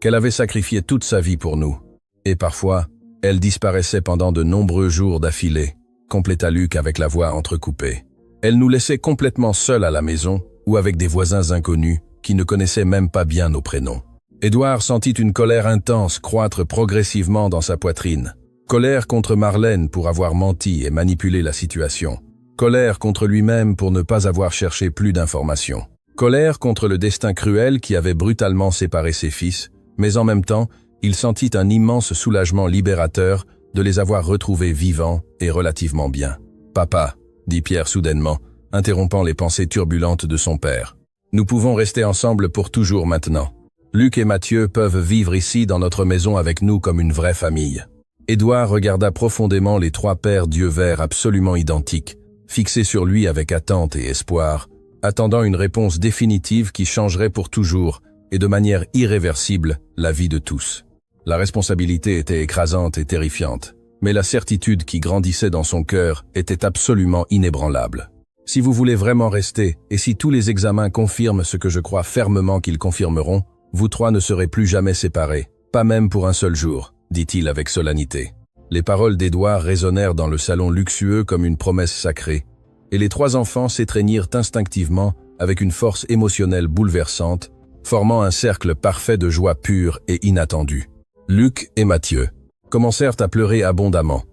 qu'elle avait sacrifié toute sa vie pour nous. Et parfois, elle disparaissait pendant de nombreux jours d'affilée, compléta Luc avec la voix entrecoupée. Elle nous laissait complètement seuls à la maison ou avec des voisins inconnus qui ne connaissaient même pas bien nos prénoms. Édouard sentit une colère intense croître progressivement dans sa poitrine. Colère contre Marlène pour avoir menti et manipulé la situation. Colère contre lui-même pour ne pas avoir cherché plus d'informations. Colère contre le destin cruel qui avait brutalement séparé ses fils, mais en même temps, il sentit un immense soulagement libérateur de les avoir retrouvés vivants et relativement bien. « Papa », dit Pierre soudainement, interrompant les pensées turbulentes de son père. « Nous pouvons rester ensemble pour toujours maintenant. Luc et Mathieu peuvent vivre ici dans notre maison avec nous comme une vraie famille. » Édouard regarda profondément les trois pères d'yeux verts absolument identiques, fixés sur lui avec attente et espoir, attendant une réponse définitive qui changerait pour toujours et de manière irréversible la vie de tous. La responsabilité était écrasante et terrifiante, mais la certitude qui grandissait dans son cœur était absolument inébranlable. « Si vous voulez vraiment rester, et si tous les examens confirment ce que je crois fermement qu'ils confirmeront, vous trois ne serez plus jamais séparés, pas même pour un seul jour, dit-il avec solennité. Les paroles d'Édouard résonnèrent dans le salon luxueux comme une promesse sacrée, et les trois enfants s'étreignirent instinctivement avec une force émotionnelle bouleversante, formant un cercle parfait de joie pure et inattendue. Luc et Mathieu commencèrent à pleurer abondamment,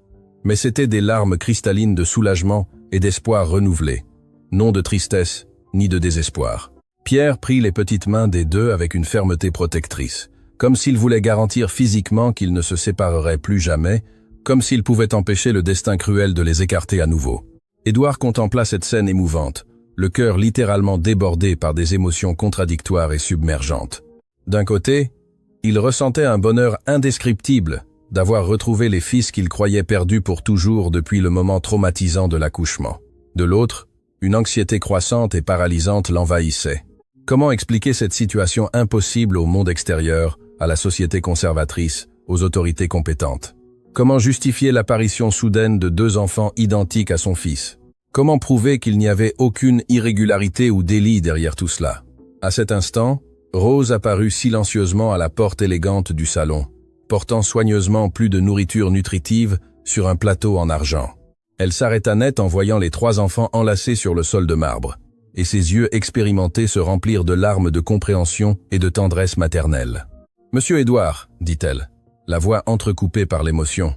mais c'étaient des larmes cristallines de soulagement et d'espoir renouvelé, non de tristesse ni de désespoir. Pierre prit les petites mains des deux avec une fermeté protectrice, comme s'il voulait garantir physiquement qu'ils ne se sépareraient plus jamais, comme s'il pouvait empêcher le destin cruel de les écarter à nouveau. Édouard contempla cette scène émouvante, le cœur littéralement débordé par des émotions contradictoires et submergentes. D'un côté, il ressentait un bonheur indescriptible d'avoir retrouvé les fils qu'il croyait perdus pour toujours depuis le moment traumatisant de l'accouchement. De l'autre, une anxiété croissante et paralysante l'envahissait. Comment expliquer cette situation impossible au monde extérieur, à la société conservatrice, aux autorités compétentes? Comment justifier l'apparition soudaine de 2 enfants identiques à son fils? Comment prouver qu'il n'y avait aucune irrégularité ou délit derrière tout cela? À cet instant, Rose apparut silencieusement à la porte élégante du salon, portant soigneusement plus de nourriture nutritive sur un plateau en argent. Elle s'arrêta net en voyant les 3 enfants enlacés sur le sol de marbre, et ses yeux expérimentés se remplirent de larmes de compréhension et de tendresse maternelle. « Monsieur Édouard, dit-elle, la voix entrecoupée par l'émotion.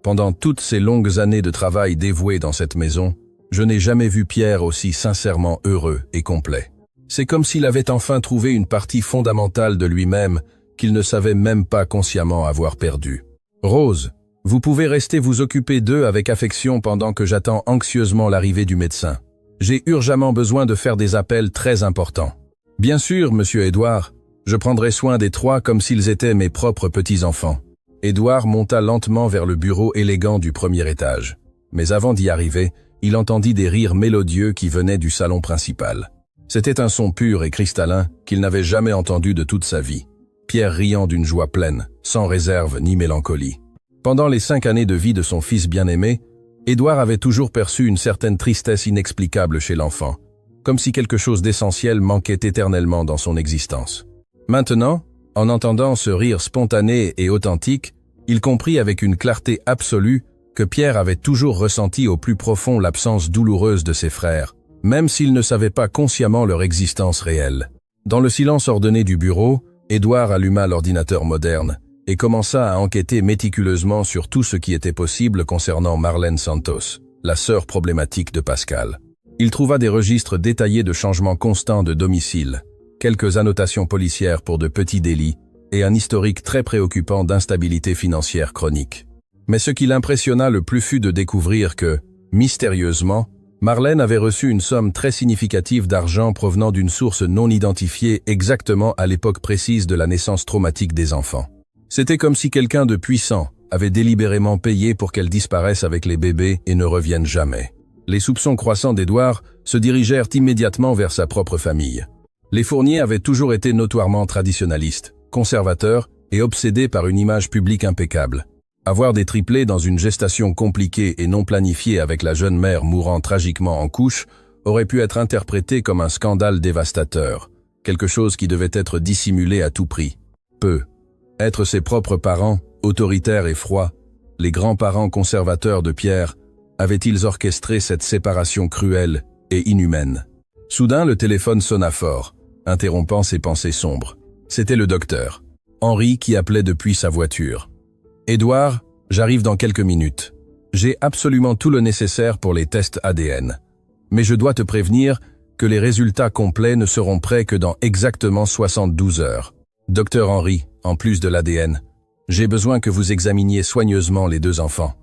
Pendant toutes ces longues années de travail dévoué dans cette maison, je n'ai jamais vu Pierre aussi sincèrement heureux et complet. C'est comme s'il avait enfin trouvé une partie fondamentale de lui-même qu'il ne savait même pas consciemment avoir perdue. Rose, vous pouvez rester vous occuper d'eux avec affection pendant que j'attends anxieusement l'arrivée du médecin. J'ai urgemment besoin de faire des appels très importants. Bien sûr, monsieur Édouard, je prendrai soin des 3 comme s'ils étaient mes propres petits-enfants. Édouard monta lentement vers le bureau élégant du premier étage. Mais avant d'y arriver, il entendit des rires mélodieux qui venaient du salon principal. C'était un son pur et cristallin qu'il n'avait jamais entendu de toute sa vie. Pierre riant d'une joie pleine, sans réserve ni mélancolie. Pendant les 5 années de vie de son fils bien-aimé, Édouard avait toujours perçu une certaine tristesse inexplicable chez l'enfant, comme si quelque chose d'essentiel manquait éternellement dans son existence. Maintenant, en entendant ce rire spontané et authentique, il comprit avec une clarté absolue que Pierre avait toujours ressenti au plus profond l'absence douloureuse de ses frères, même s'il ne savait pas consciemment leur existence réelle. Dans le silence ordonné du bureau, Édouard alluma l'ordinateur moderne et commença à enquêter méticuleusement sur tout ce qui était possible concernant Marlène Santos, la sœur problématique de Pascal. Il trouva des registres détaillés de changements constants de domicile, quelques annotations policières pour de petits délits et un historique très préoccupant d'instabilité financière chronique. Mais ce qui l'impressionna le plus fut de découvrir que, mystérieusement, Marlène avait reçu une somme très significative d'argent provenant d'une source non identifiée exactement à l'époque précise de la naissance traumatique des enfants. C'était comme si quelqu'un de puissant avait délibérément payé pour qu'elle disparaisse avec les bébés et ne revienne jamais. Les soupçons croissants d'Édouard se dirigèrent immédiatement vers sa propre famille. Les Fournier avaient toujours été notoirement traditionnalistes, conservateurs et obsédés par une image publique impeccable. Avoir des triplés dans une gestation compliquée et non planifiée avec la jeune mère mourant tragiquement en couche aurait pu être interprété comme un scandale dévastateur, quelque chose qui devait être dissimulé à tout prix. Être ses propres parents, autoritaires et froids, les grands-parents conservateurs de Pierre, avaient-ils orchestré cette séparation cruelle et inhumaine? Soudain, le téléphone sonna fort, interrompant ses pensées sombres. C'était le docteur, Henri, qui appelait depuis sa voiture. « Édouard, j'arrive dans quelques minutes. J'ai absolument tout le nécessaire pour les tests ADN. Mais je dois te prévenir que les résultats complets ne seront prêts que dans exactement 72 heures. Docteur Henri, en plus de l'ADN, j'ai besoin que vous examiniez soigneusement les 2 enfants.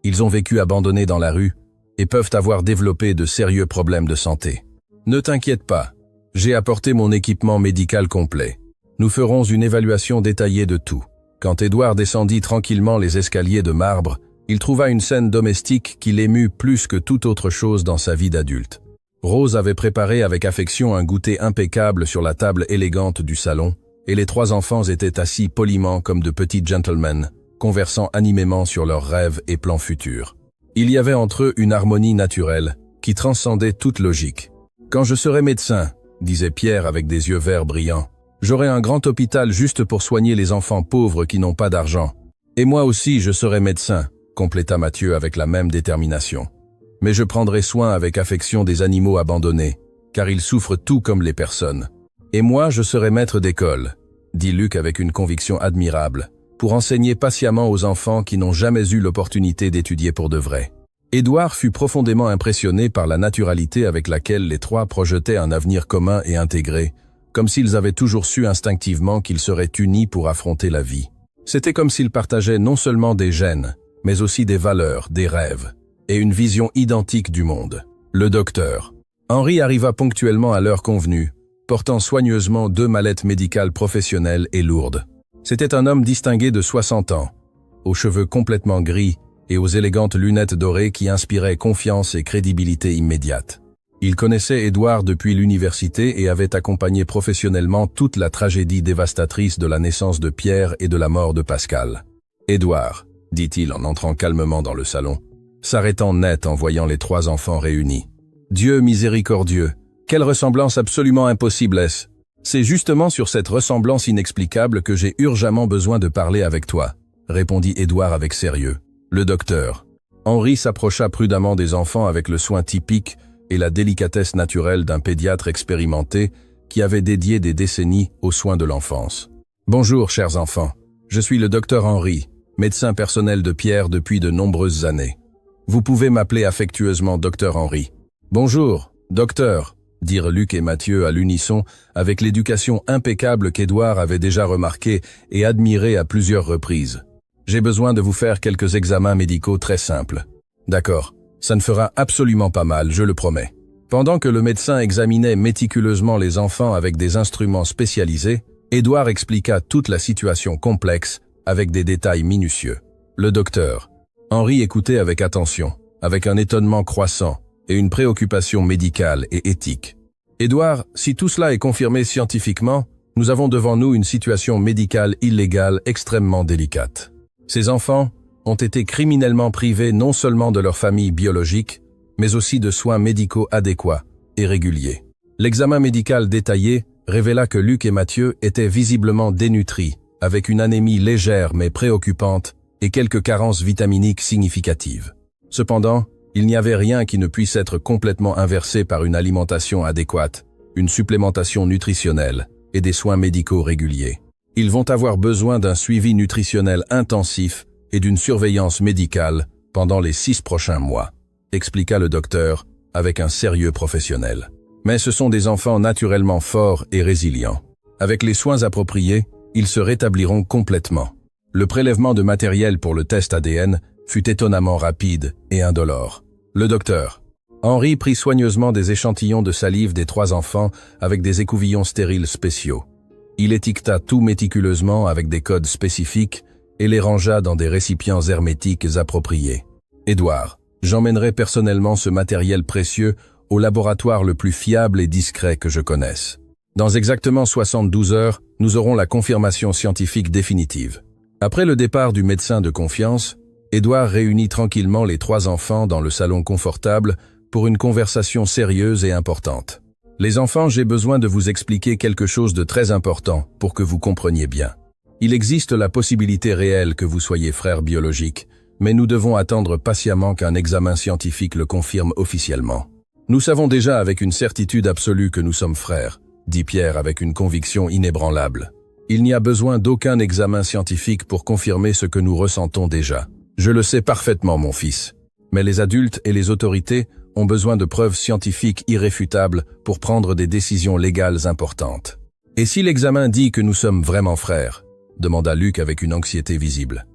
Ils ont vécu abandonnés dans la rue et peuvent avoir développé de sérieux problèmes de santé. Ne t'inquiète pas, j'ai apporté mon équipement médical complet. Nous ferons une évaluation détaillée de tout. » Quand Édouard descendit tranquillement les escaliers de marbre, il trouva une scène domestique qui l'émut plus que toute autre chose dans sa vie d'adulte. Rose avait préparé avec affection un goûter impeccable sur la table élégante du salon, et les 3 enfants étaient assis poliment comme de petits gentlemen, conversant animément sur leurs rêves et plans futurs. Il y avait entre eux une harmonie naturelle, qui transcendait toute logique. « Quand je serai médecin, » disait Pierre avec des yeux verts brillants, j'aurai un grand hôpital juste pour soigner les enfants pauvres qui n'ont pas d'argent. Et moi aussi, je serai médecin, compléta Mathieu avec la même détermination. Mais je prendrai soin avec affection des animaux abandonnés, car ils souffrent tout comme les personnes. Et moi, je serai maître d'école, dit Luc avec une conviction admirable, pour enseigner patiemment aux enfants qui n'ont jamais eu l'opportunité d'étudier pour de vrai. Édouard fut profondément impressionné par la naturalité avec laquelle les 3 projetaient un avenir commun et intégré, comme s'ils avaient toujours su instinctivement qu'ils seraient unis pour affronter la vie. C'était comme s'ils partageaient non seulement des gènes, mais aussi des valeurs, des rêves, et une vision identique du monde. Le docteur. Henri arriva ponctuellement à l'heure convenue, portant soigneusement 2 mallettes médicales professionnelles et lourdes. C'était un homme distingué de 60 ans, aux cheveux complètement gris et aux élégantes lunettes dorées qui inspiraient confiance et crédibilité immédiate. Il connaissait Édouard depuis l'université et avait accompagné professionnellement toute la tragédie dévastatrice de la naissance de Pierre et de la mort de Pascal. « Édouard », dit-il en entrant calmement dans le salon, s'arrêtant net en voyant les 3 enfants réunis. « Dieu miséricordieux, quelle ressemblance absolument impossible est-ce ? C'est justement sur cette ressemblance inexplicable que j'ai urgemment besoin de parler avec toi, répondit Édouard avec sérieux. Le docteur. Henri s'approcha prudemment des enfants avec le soin typique et la délicatesse naturelle d'un pédiatre expérimenté qui avait dédié des décennies aux soins de l'enfance. Bonjour, chers enfants. Je suis le docteur Henri, médecin personnel de Pierre depuis de nombreuses années. Vous pouvez m'appeler affectueusement docteur Henri. Bonjour, docteur, dirent Luc et Mathieu à l'unisson avec l'éducation impeccable qu'Édouard avait déjà remarquée et admirée à plusieurs reprises. J'ai besoin de vous faire quelques examens médicaux très simples. D'accord, ça ne fera absolument pas mal, je le promets. Pendant que le médecin examinait méticuleusement les enfants avec des instruments spécialisés, Édouard expliqua toute la situation complexe avec des détails minutieux. Le docteur. Henri écoutait avec attention, avec un étonnement croissant et une préoccupation médicale et éthique. Édouard, si tout cela est confirmé scientifiquement, nous avons devant nous une situation médicale illégale extrêmement délicate. Ces enfants ont été criminellement privés non seulement de leur famille biologique, mais aussi de soins médicaux adéquats et réguliers. L'examen médical détaillé révéla que Luc et Mathieu étaient visiblement dénutris, avec une anémie légère mais préoccupante et quelques carences vitaminiques significatives. Cependant, il n'y avait rien qui ne puisse être complètement inversé par une alimentation adéquate, une supplémentation nutritionnelle et des soins médicaux réguliers. Ils vont avoir besoin d'un suivi nutritionnel intensif et d'une surveillance médicale pendant les 6 prochains mois, expliqua le docteur avec un sérieux professionnel. Mais ce sont des enfants naturellement forts et résilients. Avec les soins appropriés, ils se rétabliront complètement. Le prélèvement de matériel pour le test ADN fut étonnamment rapide et indolore. Le docteur. Henri prit soigneusement des échantillons de salive des 3 enfants avec des écouvillons stériles spéciaux. Il étiqueta tout méticuleusement avec des codes spécifiques et les rangea dans des récipients hermétiques appropriés. Édouard, j'emmènerai personnellement ce matériel précieux au laboratoire le plus fiable et discret que je connaisse. Dans exactement 72 heures, nous aurons la confirmation scientifique définitive. Après le départ du médecin de confiance, Édouard réunit tranquillement les 3 enfants dans le salon confortable pour une conversation sérieuse et importante. Les enfants, j'ai besoin de vous expliquer quelque chose de très important pour que vous compreniez bien. Il existe la possibilité réelle que vous soyez frères biologiques, mais nous devons attendre patiemment qu'un examen scientifique le confirme officiellement. Nous savons déjà avec une certitude absolue que nous sommes frères, dit Pierre avec une conviction inébranlable. Il n'y a besoin d'aucun examen scientifique pour confirmer ce que nous ressentons déjà. Je le sais parfaitement, mon fils. Mais les adultes et les autorités ont besoin de preuves scientifiques irréfutables pour prendre des décisions légales importantes. Et si l'examen dit que nous sommes vraiment frères ? Demanda Luc avec une anxiété visible.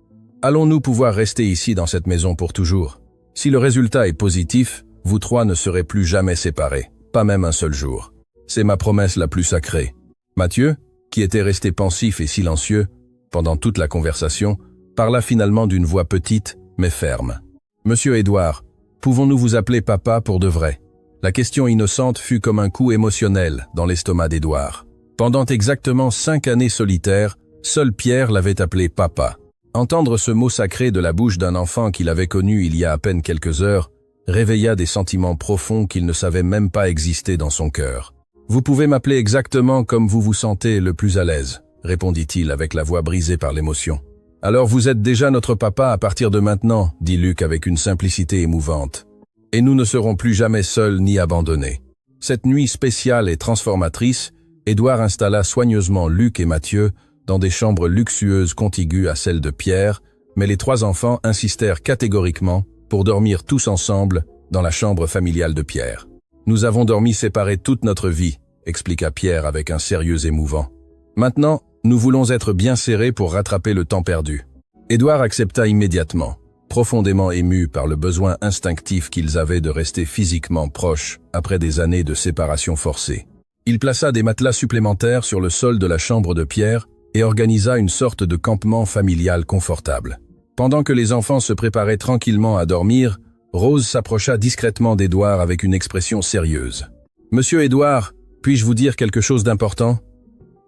Allons-nous pouvoir rester ici dans cette maison pour toujours ? Si le résultat est positif, vous 3 ne serez plus jamais séparés, pas même un seul jour. C'est ma promesse la plus sacrée. Mathieu, qui était resté pensif et silencieux pendant toute la conversation, parla finalement d'une voix petite mais ferme. « Monsieur Édouard, pouvons-nous vous appeler papa pour de vrai ?» La question innocente fut comme un coup émotionnel dans l'estomac d'Édouard. Pendant exactement 5 années solitaires, seul Pierre l'avait appelé papa. Entendre ce mot sacré de la bouche d'un enfant qu'il avait connu il y a à peine quelques heures réveilla des sentiments profonds qu'il ne savait même pas exister dans son cœur. « Vous pouvez m'appeler exactement comme vous vous sentez le plus à l'aise, » répondit-il avec la voix brisée par l'émotion. « Alors vous êtes déjà notre papa à partir de maintenant, » dit Luc avec une simplicité émouvante. « Et nous ne serons plus jamais seuls ni abandonnés. » Cette nuit spéciale et transformatrice, Édouard installa soigneusement Luc et Mathieu dans des chambres luxueuses contiguës à celles de Pierre, mais les 3 enfants insistèrent catégoriquement pour dormir tous ensemble dans la chambre familiale de Pierre. « Nous avons dormi séparés toute notre vie, » expliqua Pierre avec un sérieux émouvant. « Maintenant, nous voulons être bien serrés pour rattraper le temps perdu. » Édouard accepta immédiatement, profondément ému par le besoin instinctif qu'ils avaient de rester physiquement proches après des années de séparation forcée. Il plaça des matelas supplémentaires sur le sol de la chambre de Pierre et organisa une sorte de campement familial confortable. Pendant que les enfants se préparaient tranquillement à dormir, Rose s'approcha discrètement d'Édouard avec une expression sérieuse. « Monsieur Édouard, puis-je vous dire quelque chose d'important ?»«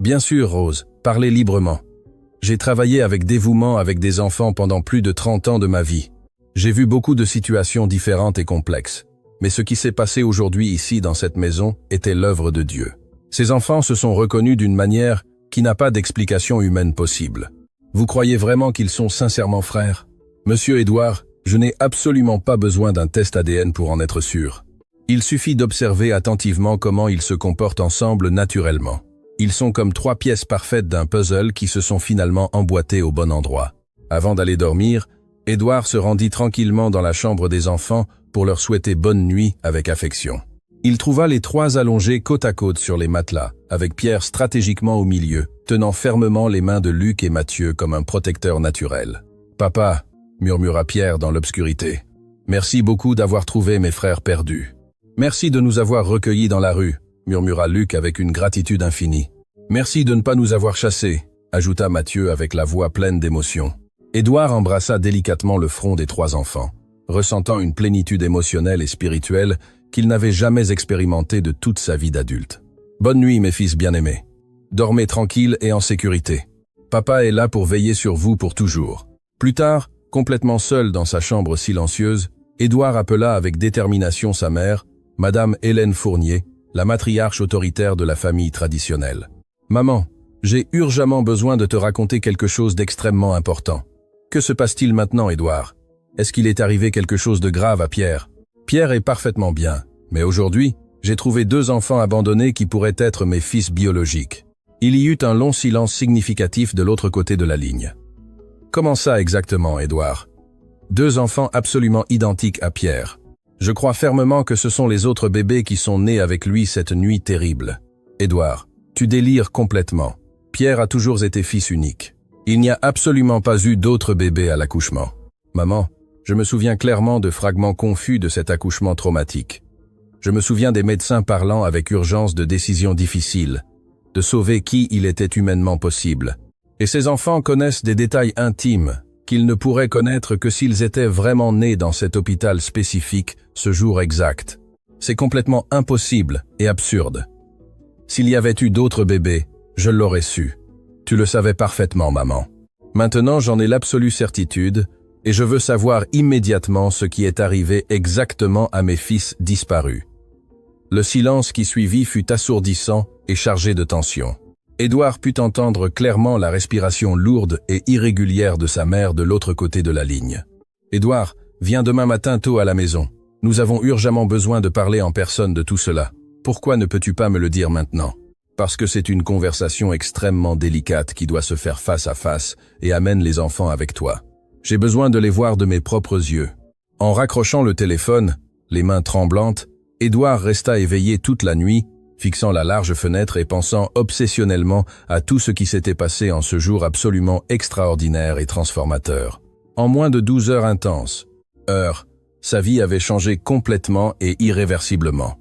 Bien sûr, Rose, parlez librement. J'ai travaillé avec dévouement avec des enfants pendant plus de 30 ans de ma vie. J'ai vu beaucoup de situations différentes et complexes. Mais ce qui s'est passé aujourd'hui ici dans cette maison était l'œuvre de Dieu. Ces enfants se sont reconnus d'une manière qui n'a pas d'explication humaine possible. Vous croyez vraiment qu'ils sont sincèrement frères? Monsieur Édouard, je n'ai absolument pas besoin d'un test ADN pour en être sûr. Il suffit d'observer attentivement comment ils se comportent ensemble naturellement. Ils sont comme 3 pièces parfaites d'un puzzle qui se sont finalement emboîtées au bon endroit. Avant d'aller dormir, Édouard se rendit tranquillement dans la chambre des enfants pour leur souhaiter bonne nuit avec affection. Il trouva les 3 allongés côte à côte sur les matelas, avec Pierre stratégiquement au milieu, tenant fermement les mains de Luc et Mathieu comme un protecteur naturel. « Papa », murmura Pierre dans l'obscurité, « merci beaucoup d'avoir trouvé mes frères perdus. »« Merci de nous avoir recueillis dans la rue », murmura Luc avec une gratitude infinie. « Merci de ne pas nous avoir chassés », ajouta Mathieu avec la voix pleine d'émotion. Édouard embrassa délicatement le front des 3 enfants, ressentant une plénitude émotionnelle et spirituelle qu'il n'avait jamais expérimentée de toute sa vie d'adulte. « Bonne nuit, mes fils bien-aimés. Dormez tranquille et en sécurité. Papa est là pour veiller sur vous pour toujours. » Plus tard, complètement seul dans sa chambre silencieuse, Édouard appela avec détermination sa mère, Madame Hélène Fournier, la matriarche autoritaire de la famille traditionnelle. « Maman, j'ai urgemment besoin de te raconter quelque chose d'extrêmement important. Que se passe-t-il maintenant, Édouard? Est-ce qu'il est arrivé quelque chose de grave à Pierre? Pierre est parfaitement bien, mais aujourd'hui, j'ai trouvé 2 enfants abandonnés qui pourraient être mes fils biologiques. » Il y eut un long silence significatif de l'autre côté de la ligne. « Comment ça exactement, Édouard? » 2 enfants absolument identiques à Pierre. Je crois fermement que ce sont les autres bébés qui sont nés avec lui cette nuit terrible. Édouard, tu délires complètement. Pierre a toujours été fils unique. Il n'y a absolument pas eu d'autres bébés à l'accouchement. Maman, je me souviens clairement de fragments confus de cet accouchement traumatique. Je me souviens des médecins parlant avec urgence de décisions difficiles, de sauver qui il était humainement possible. Et ces enfants connaissent des détails intimes qu'ils ne pourraient connaître que s'ils étaient vraiment nés dans cet hôpital spécifique ce jour exact. C'est complètement impossible et absurde. S'il y avait eu d'autres bébés, je l'aurais su. Tu le savais parfaitement, maman. Maintenant, j'en ai l'absolue certitude et je veux savoir immédiatement ce qui est arrivé exactement à mes fils disparus. Le silence qui suivit fut assourdissant et chargé de tension. Édouard put entendre clairement la respiration lourde et irrégulière de sa mère de l'autre côté de la ligne. « Édouard, viens demain matin tôt à la maison. Nous avons urgemment besoin de parler en personne de tout cela. Pourquoi ne peux-tu pas me le dire maintenant ? Parce que c'est une conversation extrêmement délicate qui doit se faire face à face et amène les enfants avec toi. J'ai besoin de les voir de mes propres yeux. » En raccrochant le téléphone, les mains tremblantes, Édouard resta éveillé toute la nuit, fixant la large fenêtre et pensant obsessionnellement à tout ce qui s'était passé en ce jour absolument extraordinaire et transformateur. En moins de 12 heures intenses, sa vie avait changé complètement et irréversiblement.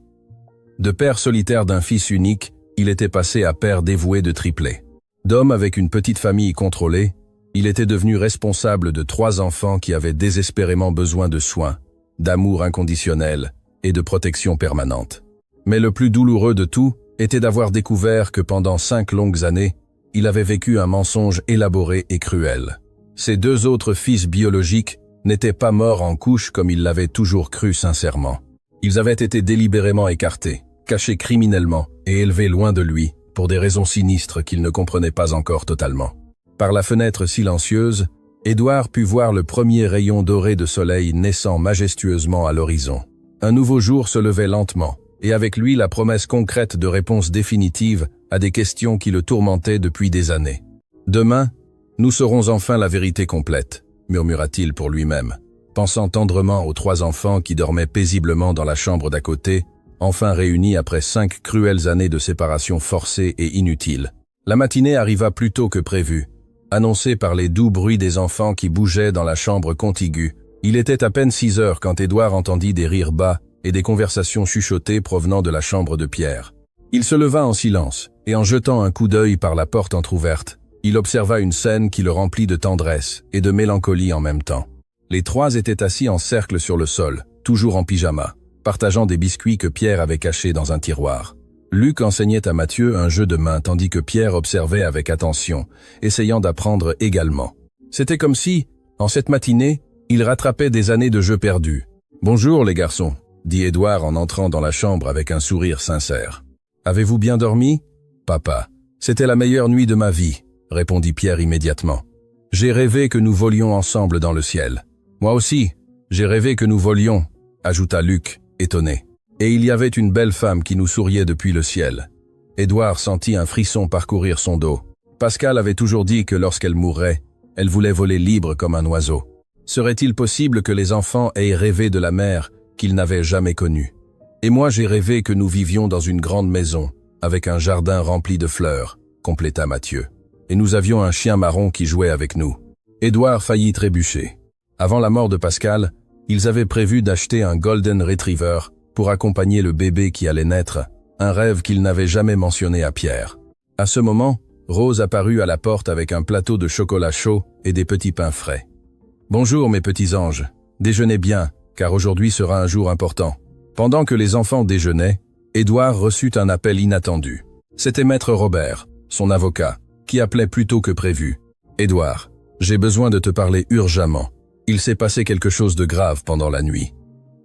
De père solitaire d'un fils unique, il était passé à père dévoué de triplés. D'homme avec une petite famille contrôlée, il était devenu responsable de 3 enfants qui avaient désespérément besoin de soins, d'amour inconditionnel et de protection permanente. Mais le plus douloureux de tout était d'avoir découvert que pendant 5 longues années, il avait vécu un mensonge élaboré et cruel. Ses 2 autres fils biologiques n'étaient pas morts en couche comme il l'avait toujours cru sincèrement. Ils avaient été délibérément écartés, cachés criminellement et élevés loin de lui pour des raisons sinistres qu'il ne comprenait pas encore totalement. Par la fenêtre silencieuse, Édouard put voir le premier rayon doré de soleil naissant majestueusement à l'horizon. Un nouveau jour se levait lentement, et avec lui la promesse concrète de réponses définitives à des questions qui le tourmentaient depuis des années. « Demain, nous saurons enfin la vérité complète », murmura-t-il pour lui-même, pensant tendrement aux 3 enfants qui dormaient paisiblement dans la chambre d'à côté, enfin réunis après 5 cruelles années de séparation forcée et inutile. La matinée arriva plus tôt que prévu, annoncée par les doux bruits des enfants qui bougeaient dans la chambre contiguë. Il était à peine 6 heures quand Édouard entendit des rires bas et des conversations chuchotées provenant de la chambre de Pierre. Il se leva en silence, et en jetant un coup d'œil par la porte entr'ouverte, Il observa une scène qui le remplit de tendresse et de mélancolie en même temps. Les trois étaient assis en cercle sur le sol, toujours en pyjama, partageant des biscuits que Pierre avait cachés dans un tiroir. Luc enseignait à Mathieu un jeu de main tandis que Pierre observait avec attention, essayant d'apprendre également. C'était comme si, en cette matinée, il rattrapait des années de jeux perdus. « Bonjour les garçons », dit Édouard en entrant dans la chambre avec un sourire sincère. « Avez-vous bien dormi ?»« Papa, c'était la meilleure nuit de ma vie », répondit Pierre immédiatement. « J'ai rêvé que nous volions ensemble dans le ciel. »« Moi aussi, j'ai rêvé que nous volions », ajouta Luc, étonné. Et il y avait une belle femme qui nous souriait depuis le ciel. Édouard sentit un frisson parcourir son dos. Pascal avait toujours dit que lorsqu'elle mourrait, elle voulait voler libre comme un oiseau. Serait-il possible que les enfants aient rêvé de la mère qu'ils n'avaient jamais connue? Et moi j'ai rêvé que nous vivions dans une grande maison, avec un jardin rempli de fleurs, compléta Mathieu. Et nous avions un chien marron qui jouait avec nous. Édouard faillit trébucher. Avant la mort de Pascal, ils avaient prévu d'acheter un Golden Retriever pour accompagner le bébé qui allait naître, un rêve qu'ils n'avaient jamais mentionné à Pierre. À ce moment, Rose apparut à la porte avec un plateau de chocolat chaud et des petits pains frais. « Bonjour mes petits anges, déjeunez bien, car aujourd'hui sera un jour important. » Pendant que les enfants déjeunaient, Édouard reçut un appel inattendu. C'était Maître Robert, son avocat, qui appelait plus tôt que prévu. « Édouard, j'ai besoin de te parler urgemment. Il s'est passé quelque chose de grave pendant la nuit. »«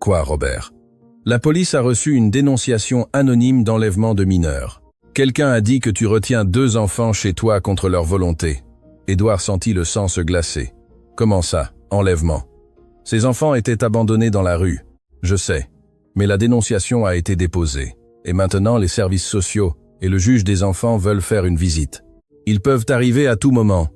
Quoi, Robert ?» La police a reçu une dénonciation anonyme d'enlèvement de mineurs. Quelqu'un a dit que tu retiens 2 enfants chez toi contre leur volonté. Édouard sentit le sang se glacer. Comment ça, enlèvement? Ces enfants étaient abandonnés dans la rue. Je sais. Mais la dénonciation a été déposée. Et maintenant, les services sociaux et le juge des enfants veulent faire une visite. Ils peuvent arriver à tout moment.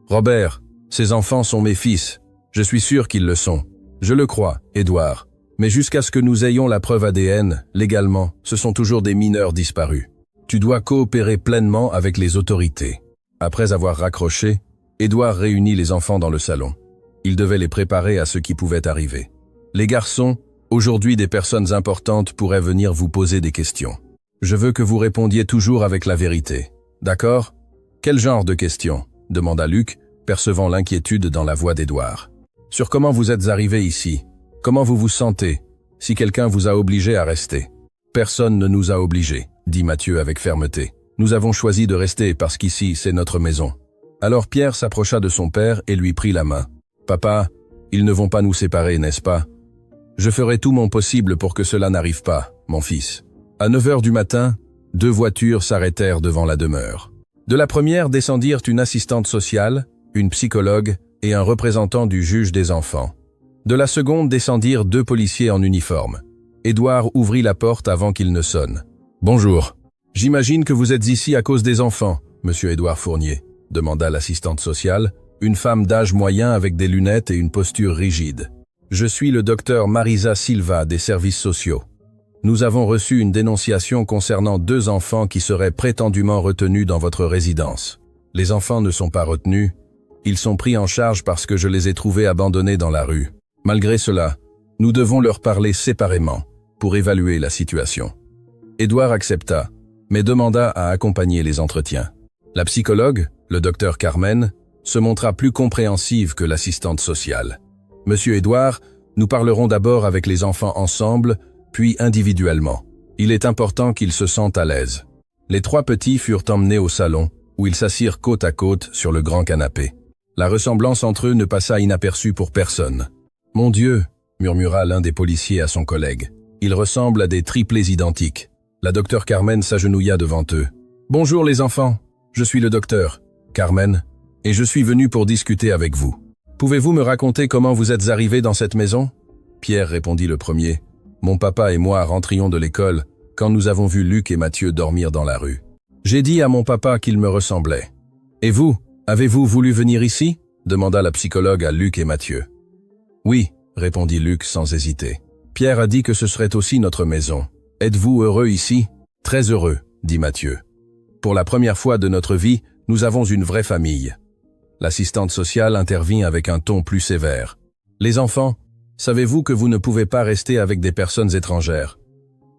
Robert, ces enfants sont mes fils. Je suis sûr qu'ils le sont. Je le crois, Édouard. Mais jusqu'à ce que nous ayons la preuve ADN, légalement, ce sont toujours des mineurs disparus. Tu dois coopérer pleinement avec les autorités. Après avoir raccroché, Édouard réunit les enfants dans le salon. Il devait les préparer à ce qui pouvait arriver. Les garçons, aujourd'hui des personnes importantes pourraient venir vous poser des questions. Je veux que vous répondiez toujours avec la vérité. D'accord? Quel genre de questions? Demanda Luc, percevant l'inquiétude dans la voix d'Édouard. Sur comment vous êtes arrivé ici? Comment vous vous sentez, si quelqu'un vous a obligé à rester? Personne ne nous a obligés, dit Mathieu avec fermeté. Nous avons choisi de rester parce qu'ici, c'est notre maison. Alors Pierre s'approcha de son père et lui prit la main. Papa, ils ne vont pas nous séparer, n'est-ce pas? Je ferai tout mon possible pour que cela n'arrive pas, mon fils. À 9 heures du matin, 2 voitures s'arrêtèrent devant la demeure. De la première descendirent une assistante sociale, une psychologue et un représentant du juge des enfants. De la seconde descendirent 2 policiers en uniforme. Édouard ouvrit la porte avant qu'il ne sonne. « Bonjour. J'imagine que vous êtes ici à cause des enfants, monsieur Édouard Fournier, demanda l'assistante sociale, une femme d'âge moyen avec des lunettes et une posture rigide. Je suis le docteur Marisa Silva des services sociaux. Nous avons reçu une dénonciation concernant 2 enfants qui seraient prétendument retenus dans votre résidence. Les enfants ne sont pas retenus. Ils sont pris en charge parce que je les ai trouvés abandonnés dans la rue. Malgré cela, nous devons leur parler séparément pour évaluer la situation. » Édouard accepta, mais demanda à accompagner les entretiens. La psychologue, le docteur Carmen, se montra plus compréhensive que l'assistante sociale. « Monsieur Édouard, nous parlerons d'abord avec les enfants ensemble, puis individuellement. Il est important qu'ils se sentent à l'aise. » Les 3 petits furent emmenés au salon, où ils s'assirent côte à côte sur le grand canapé. La ressemblance entre eux ne passa inaperçue pour personne. « Mon Dieu !» murmura l'un des policiers à son collègue. « Ils ressemblent à des triplés identiques. » La docteure Carmen s'agenouilla devant eux. « Bonjour les enfants, je suis le docteur, Carmen, et je suis venu pour discuter avec vous. Pouvez-vous me raconter comment vous êtes arrivés dans cette maison ?» Pierre répondit le premier. « Mon papa et moi rentrions de l'école quand nous avons vu Luc et Mathieu dormir dans la rue. J'ai dit à mon papa qu'il me ressemblait. Et vous, avez-vous voulu venir ici ?» demanda la psychologue à Luc et Mathieu. « Oui, » répondit Luc sans hésiter. « Pierre a dit que ce serait aussi notre maison. Êtes-vous heureux ici ?»« Très heureux, » dit Mathieu. « Pour la première fois de notre vie, nous avons une vraie famille. » L'assistante sociale intervint avec un ton plus sévère. « Les enfants, savez-vous que vous ne pouvez pas rester avec des personnes étrangères?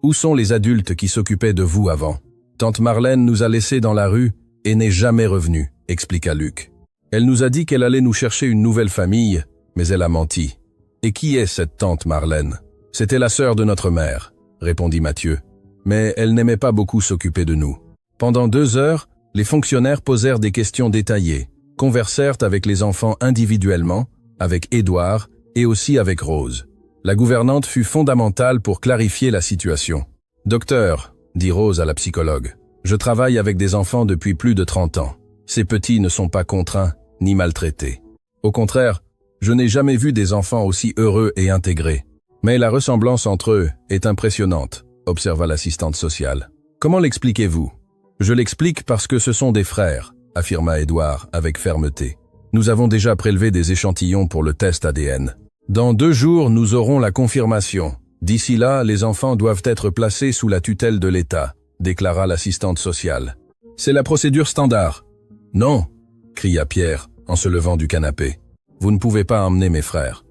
Où sont les adultes qui s'occupaient de vous avant? Tante Marlène nous a laissés dans la rue et n'est jamais revenue. expliqua Luc. Elle nous a dit qu'elle allait nous chercher une nouvelle famille, mais elle a menti. Et qui est cette tante Marlène? C'était la sœur de notre mère, répondit Mathieu. Mais elle n'aimait pas beaucoup s'occuper de nous. Pendant 2 heures, les fonctionnaires posèrent des questions détaillées, conversèrent avec les enfants individuellement, avec Édouard et aussi avec Rose. La gouvernante fut fondamentale pour clarifier la situation. « Docteur, » dit Rose à la psychologue, « je travaille avec des enfants depuis plus de 30 ans. Ces petits ne sont pas contraints ni maltraités. Au contraire, je n'ai jamais vu des enfants aussi heureux et intégrés. Mais la ressemblance entre eux est impressionnante, observa l'assistante sociale. Comment l'expliquez-vous? Je l'explique parce que ce sont des frères, affirma Édouard avec fermeté. Nous avons déjà prélevé des échantillons pour le test ADN. Dans 2 jours, nous aurons la confirmation. D'ici là, les enfants doivent être placés sous la tutelle de l'État, déclara l'assistante sociale. C'est la procédure standard. Non, cria Pierre en se levant du canapé. Vous ne pouvez pas emmener mes frères.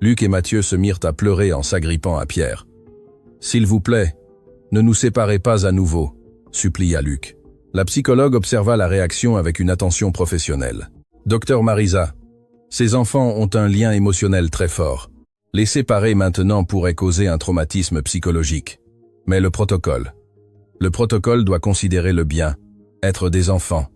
Luc et Mathieu se mirent à pleurer en s'agrippant à Pierre. S'il vous plaît, ne nous séparez pas à nouveau, supplia Luc. La psychologue observa la réaction avec une attention professionnelle. Docteur Marisa, ces enfants ont un lien émotionnel très fort. Les séparer maintenant pourrait causer un traumatisme psychologique. Mais le protocole doit considérer le bien, être des enfants,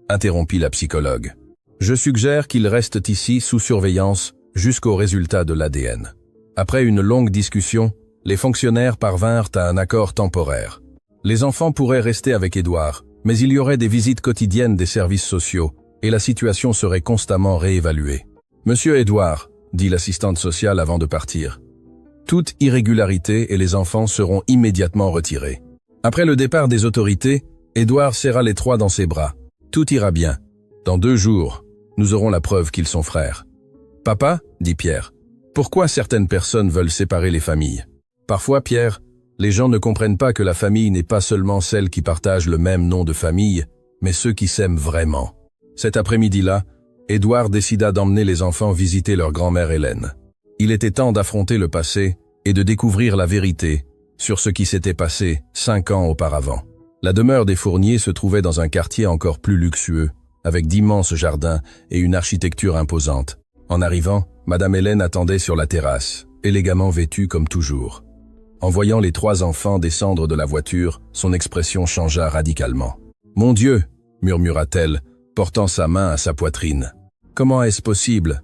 interrompit la psychologue. Je suggère qu'ils restent ici sous surveillance jusqu'au résultat de l'ADN. Après une longue discussion, les fonctionnaires parvinrent à un accord temporaire. Les enfants pourraient rester avec Édouard, mais il y aurait des visites quotidiennes des services sociaux et la situation serait constamment réévaluée. Monsieur Édouard, dit l'assistante sociale avant de partir, toute irrégularité et les enfants seront immédiatement retirés. Après le départ des autorités, Édouard serra les 3 dans ses bras. Tout ira bien. Dans 2 jours, nous aurons la preuve qu'ils sont frères. Papa, dit Pierre, pourquoi certaines personnes veulent séparer les familles? Parfois, Pierre, les gens ne comprennent pas que la famille n'est pas seulement celle qui partage le même nom de famille, mais ceux qui s'aiment vraiment. Cet après-midi-là, Édouard décida d'emmener les enfants visiter leur grand-mère Hélène. Il était temps d'affronter le passé et de découvrir la vérité sur ce qui s'était passé 5 ans auparavant. La demeure des Fournier se trouvait dans un quartier encore plus luxueux, avec d'immenses jardins et une architecture imposante. En arrivant, Madame Hélène attendait sur la terrasse, élégamment vêtue comme toujours. En voyant les 3 enfants descendre de la voiture, son expression changea radicalement. « Mon Dieu !» murmura-t-elle, portant sa main à sa poitrine. « Comment est-ce possible ?»«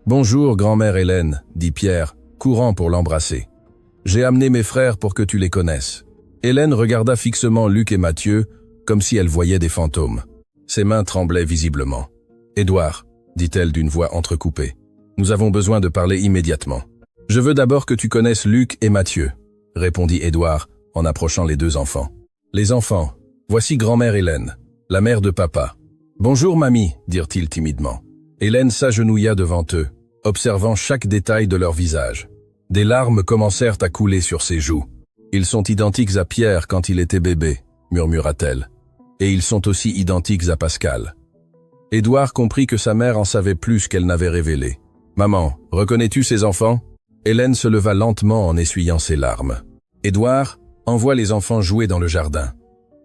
Bonjour, grand-mère Hélène, » dit Pierre, courant pour l'embrasser. « J'ai amené mes frères pour que tu les connaisses. » Hélène regarda fixement Luc et Mathieu, comme si elle voyait des fantômes. Ses mains tremblaient visiblement. « Édouard, » dit-elle d'une voix entrecoupée, « nous avons besoin de parler immédiatement. »« Je veux d'abord que tu connaisses Luc et Mathieu, » répondit Édouard en approchant les 2 enfants. « Les enfants, voici grand-mère Hélène, la mère de papa. »« Bonjour mamie, » dirent-ils timidement. Hélène s'agenouilla devant eux, observant chaque détail de leur visage. Des larmes commencèrent à couler sur ses joues. « Ils sont identiques à Pierre quand il était bébé, » murmura-t-elle. « Et ils sont aussi identiques à Pascal. » Édouard comprit que sa mère en savait plus qu'elle n'avait révélé. « Maman, reconnais-tu ces enfants ?» Hélène se leva lentement en essuyant ses larmes. « Édouard, envoie les enfants jouer dans le jardin.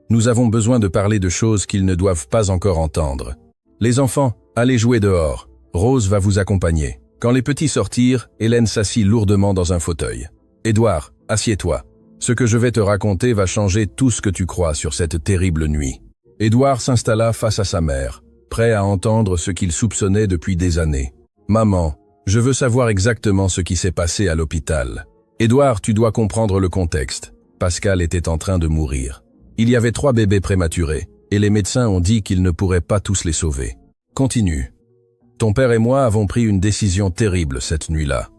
Nous avons besoin de parler de choses qu'ils ne doivent pas encore entendre. Les enfants, allez jouer dehors. Rose va vous accompagner. » Quand les petits sortirent, Hélène s'assit lourdement dans un fauteuil. « Édouard, assieds-toi. Ce que je vais te raconter va changer tout ce que tu crois sur cette terrible nuit. » Édouard s'installa face à sa mère, prêt à entendre ce qu'il soupçonnait depuis des années. « Maman, je veux savoir exactement ce qui s'est passé à l'hôpital. Édouard, tu dois comprendre le contexte. Pascal était en train de mourir. Il y avait 3 bébés prématurés, et les médecins ont dit qu'ils ne pourraient pas tous les sauver. Continue. Ton père et moi avons pris une décision terrible cette nuit-là.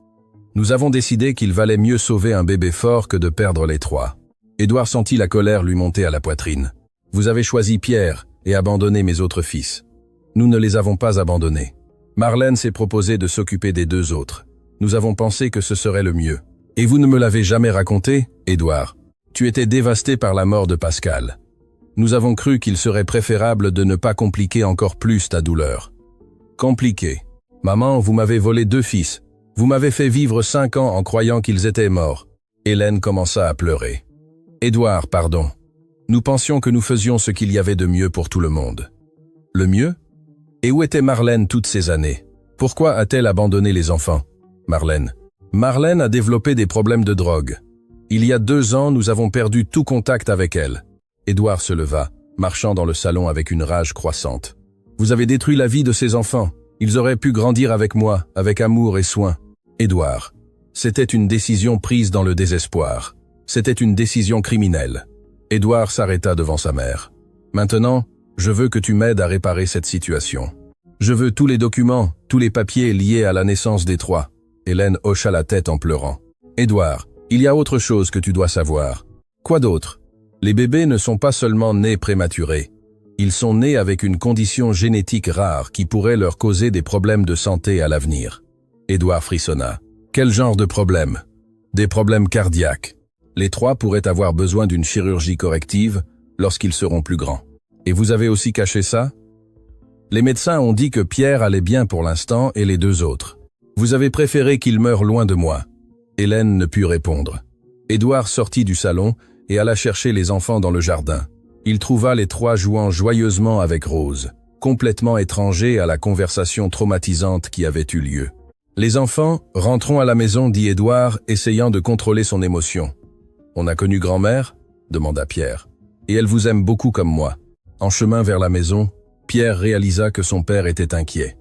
Nous avons décidé qu'il valait mieux sauver un bébé fort que de perdre les 3. Édouard sentit la colère lui monter à la poitrine. Vous avez choisi Pierre et abandonné mes autres fils. Nous ne les avons pas abandonnés. Marlène s'est proposée de s'occuper des 2 autres. Nous avons pensé que ce serait le mieux. Et vous ne me l'avez jamais raconté, Édouard. Tu étais dévasté par la mort de Pascal. Nous avons cru qu'il serait préférable de ne pas compliquer encore plus ta douleur. Compliqué. Maman, vous m'avez volé 2 fils. Vous m'avez fait vivre 5 ans en croyant qu'ils étaient morts. Hélène commença à pleurer. Édouard, pardon. Nous pensions que nous faisions ce qu'il y avait de mieux pour tout le monde. Le mieux ? Et où était Marlène toutes ces années? Pourquoi a-t-elle abandonné les enfants? Marlène. Marlène a développé des problèmes de drogue. Il y a 2 ans, nous avons perdu tout contact avec elle. Édouard se leva, marchant dans le salon avec une rage croissante. Vous avez détruit la vie de ces enfants. Ils auraient pu grandir avec moi, avec amour et soin. Édouard. C'était une décision prise dans le désespoir. C'était une décision criminelle. Édouard s'arrêta devant sa mère. Maintenant, je veux que tu m'aides à réparer cette situation. Je veux tous les documents, tous les papiers liés à la naissance des 3. Hélène hocha la tête en pleurant. Édouard, il y a autre chose que tu dois savoir. Quoi d'autre? Les bébés ne sont pas seulement nés prématurés. Ils sont nés avec une condition génétique rare qui pourrait leur causer des problèmes de santé à l'avenir. Édouard frissonna. Quel genre de problème? Des problèmes cardiaques. Les 3 pourraient avoir besoin d'une chirurgie corrective lorsqu'ils seront plus grands. Et vous avez aussi caché ça? Les médecins ont dit que Pierre allait bien pour l'instant et les 2 autres. Vous avez préféré qu'il meure loin de moi. Hélène ne put répondre. Édouard sortit du salon et alla chercher les enfants dans le jardin. Il trouva les 3 jouant joyeusement avec Rose, complètement étrangers à la conversation traumatisante qui avait eu lieu. Les enfants, rentrons à la maison, dit Édouard, essayant de contrôler son émotion. On a connu grand-mère? Demanda Pierre. Et elle vous aime beaucoup comme moi. En chemin vers la maison, Pierre réalisa que son père était inquiet.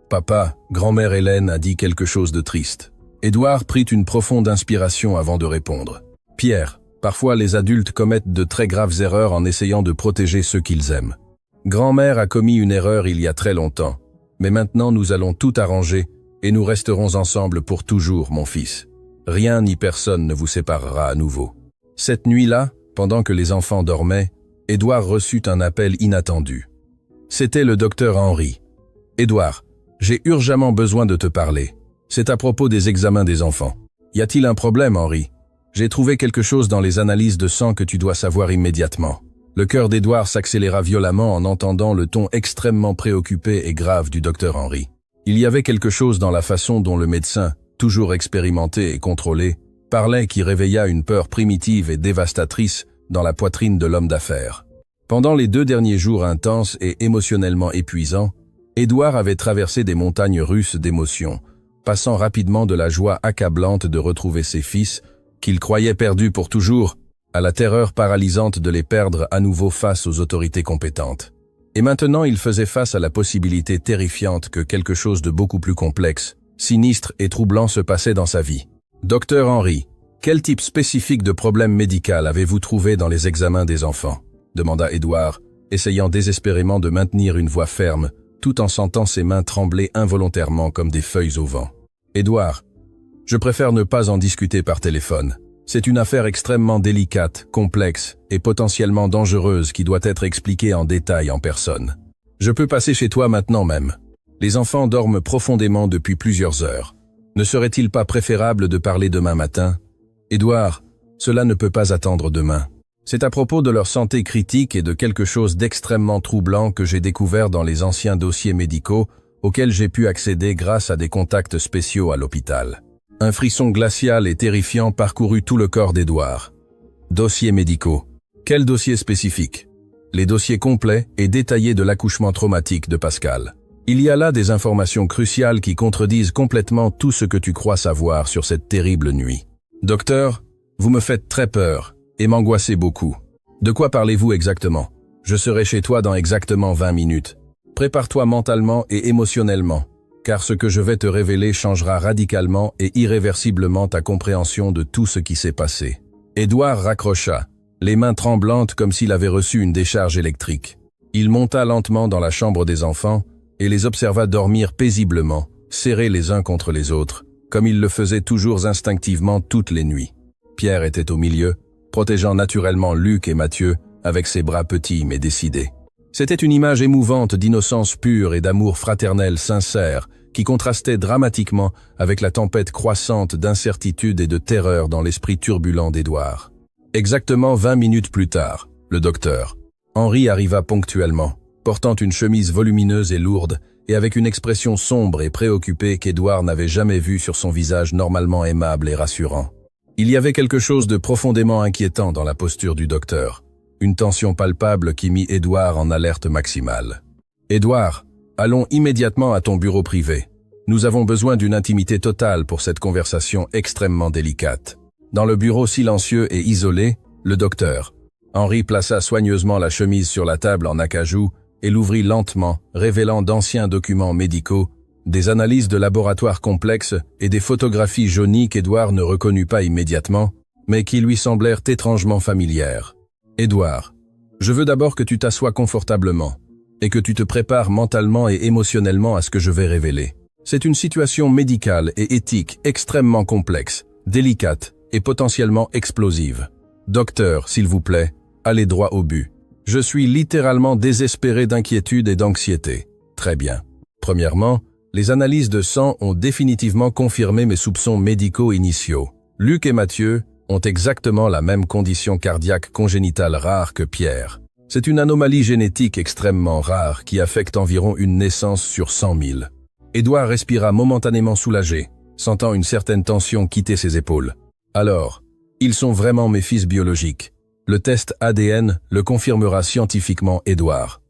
Papa, grand-mère Hélène a dit quelque chose de triste. Édouard prit une profonde inspiration avant de répondre. Pierre, parfois les adultes commettent de très graves erreurs en essayant de protéger ceux qu'ils aiment. Grand-mère a commis une erreur il y a très longtemps, mais maintenant nous allons tout arranger et nous resterons ensemble pour toujours, mon fils. Rien ni personne ne vous séparera à nouveau. Cette nuit-là, pendant que les enfants dormaient, Édouard reçut un appel inattendu. C'était le docteur Henry. « Édouard, j'ai urgemment besoin de te parler. C'est à propos des examens des enfants. Y a-t-il un problème, Henry? J'ai trouvé quelque chose dans les analyses de sang que tu dois savoir immédiatement. » Le cœur d'Édouard s'accéléra violemment en entendant le ton extrêmement préoccupé et grave du docteur Henry. Il y avait quelque chose dans la façon dont le médecin, toujours expérimenté et contrôlé, parlait qui réveilla une peur primitive et dévastatrice dans la poitrine de l'homme d'affaires. Pendant les 2 derniers jours intenses et émotionnellement épuisants, Édouard avait traversé des montagnes russes d'émotions, passant rapidement de la joie accablante de retrouver ses fils, qu'il croyait perdus pour toujours, à la terreur paralysante de les perdre à nouveau face aux autorités compétentes. Et maintenant il faisait face à la possibilité terrifiante que quelque chose de beaucoup plus complexe, sinistre et troublant se passait dans sa vie. « Docteur Henry, quel type spécifique de problème médical avez-vous trouvé dans les examens des enfants ?» demanda Édouard, essayant désespérément de maintenir une voix ferme, tout en sentant ses mains trembler involontairement comme des feuilles au vent. « Édouard, je préfère ne pas en discuter par téléphone. C'est une affaire extrêmement délicate, complexe et potentiellement dangereuse qui doit être expliquée en détail en personne. Je peux passer chez toi maintenant même. Les enfants dorment profondément depuis plusieurs heures. Ne serait-il pas préférable de parler demain matin? Édouard, cela ne peut pas attendre demain. C'est à propos de leur santé critique et de quelque chose d'extrêmement troublant que j'ai découvert dans les anciens dossiers médicaux auxquels j'ai pu accéder grâce à des contacts spéciaux à l'hôpital. Un frisson glacial et terrifiant parcourut tout le corps d'Édouard. Dossiers médicaux. Quel dossier spécifique? Les dossiers complets et détaillés de l'accouchement traumatique de Pascal. Il y a là des informations cruciales qui contredisent complètement tout ce que tu crois savoir sur cette terrible nuit. Docteur, vous me faites très peur et m'angoissez beaucoup. De quoi parlez-vous exactement? Je serai chez toi dans exactement 20 minutes. Prépare-toi mentalement et émotionnellement, car ce que je vais te révéler changera radicalement et irréversiblement ta compréhension de tout ce qui s'est passé. Édouard raccrocha, les mains tremblantes comme s'il avait reçu une décharge électrique. Il monta lentement dans la chambre des enfants et les observa dormir paisiblement, serrés les uns contre les autres, comme il le faisait toujours instinctivement toutes les nuits. Pierre était au milieu, protégeant naturellement Luc et Mathieu, avec ses bras petits mais décidés. C'était une image émouvante d'innocence pure et d'amour fraternel sincère qui contrastait dramatiquement avec la tempête croissante d'incertitude et de terreur dans l'esprit turbulent d'Édouard. Exactement 20 minutes plus tard, le docteur Henry arriva ponctuellement, portant une chemise volumineuse et lourde et avec une expression sombre et préoccupée qu'Édouard n'avait jamais vue sur son visage normalement aimable et rassurant. Il y avait quelque chose de profondément inquiétant dans la posture du docteur, une tension palpable qui mit Édouard en alerte maximale. « Édouard, Allons immédiatement à ton bureau privé. Nous avons besoin d'une intimité totale pour cette conversation extrêmement délicate. Dans le bureau silencieux et isolé, le docteur. Henri plaça soigneusement la chemise sur la table en acajou et l'ouvrit lentement, révélant d'anciens documents médicaux, des analyses de laboratoire complexes et des photographies jaunies qu'Édouard ne reconnut pas immédiatement, mais qui lui semblèrent étrangement familières. « Édouard, je veux d'abord que tu t'assoies confortablement et que tu te prépares mentalement et émotionnellement à ce que je vais révéler. C'est une situation médicale et éthique extrêmement complexe, délicate et potentiellement explosive. Docteur, s'il vous plaît, allez droit au but. Je suis littéralement désespéré d'inquiétude et d'anxiété. Très bien. Premièrement, les analyses de sang ont définitivement confirmé mes soupçons médicaux initiaux. Luc et Mathieu ont exactement la même condition cardiaque congénitale rare que Pierre. C'est une anomalie génétique extrêmement rare qui affecte environ une naissance sur 100 000. Édouard respira momentanément soulagé, sentant une certaine tension quitter ses épaules. Alors, ils sont vraiment mes fils biologiques. Le test ADN le confirmera scientifiquement, Édouard.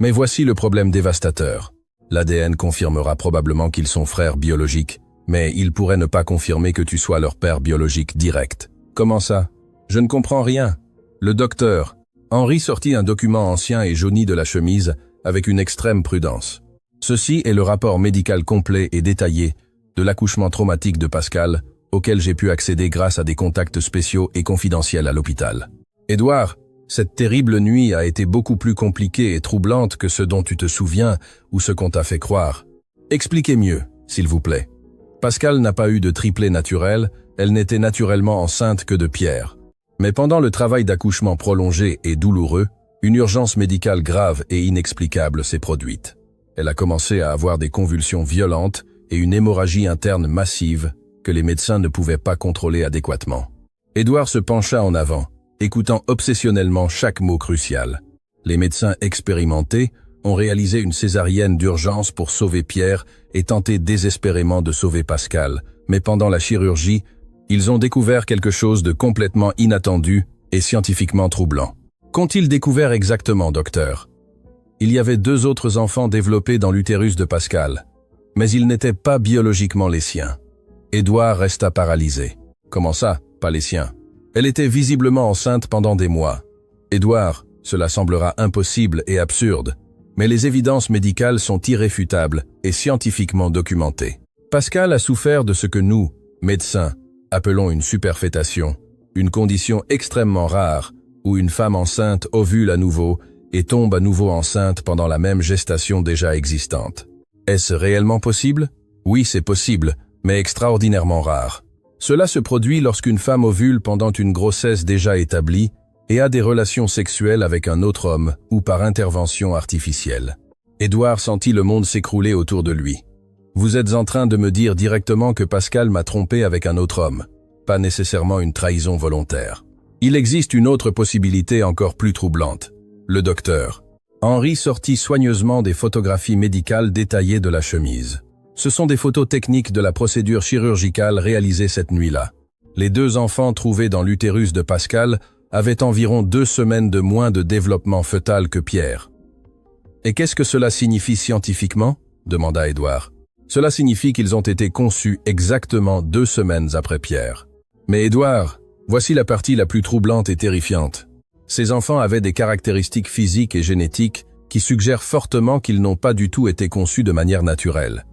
Mais voici le problème dévastateur. L'ADN confirmera probablement qu'ils sont frères biologiques, mais il pourrait ne pas confirmer que tu sois leur père biologique direct. Comment ça? Je ne comprends rien. Le docteur. Henri sortit un document ancien et jauni de la chemise avec une extrême prudence. Ceci est le rapport médical complet et détaillé de l'accouchement traumatique de Pascal, auquel j'ai pu accéder grâce à des contacts spéciaux et confidentiels à l'hôpital. Édouard, cette terrible nuit a été beaucoup plus compliquée et troublante que ce dont tu te souviens ou ce qu'on t'a fait croire. Expliquez mieux, s'il vous plaît. Pascal n'a pas eu de triplé naturel, elle n'était naturellement enceinte que de Pierre. Mais pendant le travail d'accouchement prolongé et douloureux, une urgence médicale grave et inexplicable s'est produite. Elle a commencé à avoir des convulsions violentes et une hémorragie interne massive que les médecins ne pouvaient pas contrôler adéquatement. Édouard se pencha en avant, écoutant obsessionnellement chaque mot crucial. Les médecins expérimentés ont réalisé une césarienne d'urgence pour sauver Pierre et tenté désespérément de sauver Pascal, mais pendant la chirurgie, ils ont découvert quelque chose de complètement inattendu et scientifiquement troublant. Qu'ont-ils découvert exactement, docteur? Il y avait 2 autres enfants développés dans l'utérus de Pascal, mais ils n'étaient pas biologiquement les siens. Édouard resta paralysé. Comment ça, pas les siens? Elle était visiblement enceinte pendant des mois. Édouard, cela semblera impossible et absurde, mais les évidences médicales sont irréfutables et scientifiquement documentées. Pascal a souffert de ce que nous, médecins, appelons une superfétation, une condition extrêmement rare où une femme enceinte ovule à nouveau et tombe à nouveau enceinte pendant la même gestation déjà existante. Est-ce réellement possible? Oui, c'est possible, mais extraordinairement rare. Cela se produit lorsqu'une femme ovule pendant une grossesse déjà établie et a des relations sexuelles avec un autre homme ou par intervention artificielle. Édouard sentit le monde s'écrouler autour de lui. Vous êtes en train de me dire directement que Pascal m'a trompé avec un autre homme, pas nécessairement une trahison volontaire. Il existe une autre possibilité encore plus troublante. Le docteur. Henri sortit soigneusement des photographies médicales détaillées de la chemise. Ce sont des photos techniques de la procédure chirurgicale réalisée cette nuit-là. Les 2 enfants trouvés dans l'utérus de Pascal avaient environ 2 semaines de moins de développement fœtal que Pierre. Et qu'est-ce que cela signifie scientifiquement? Demanda Édouard. Cela signifie qu'ils ont été conçus exactement 2 semaines après Pierre. Mais Édouard, voici la partie la plus troublante et terrifiante. Ces enfants avaient des caractéristiques physiques et génétiques qui suggèrent fortement qu'ils n'ont pas du tout été conçus de manière naturelle.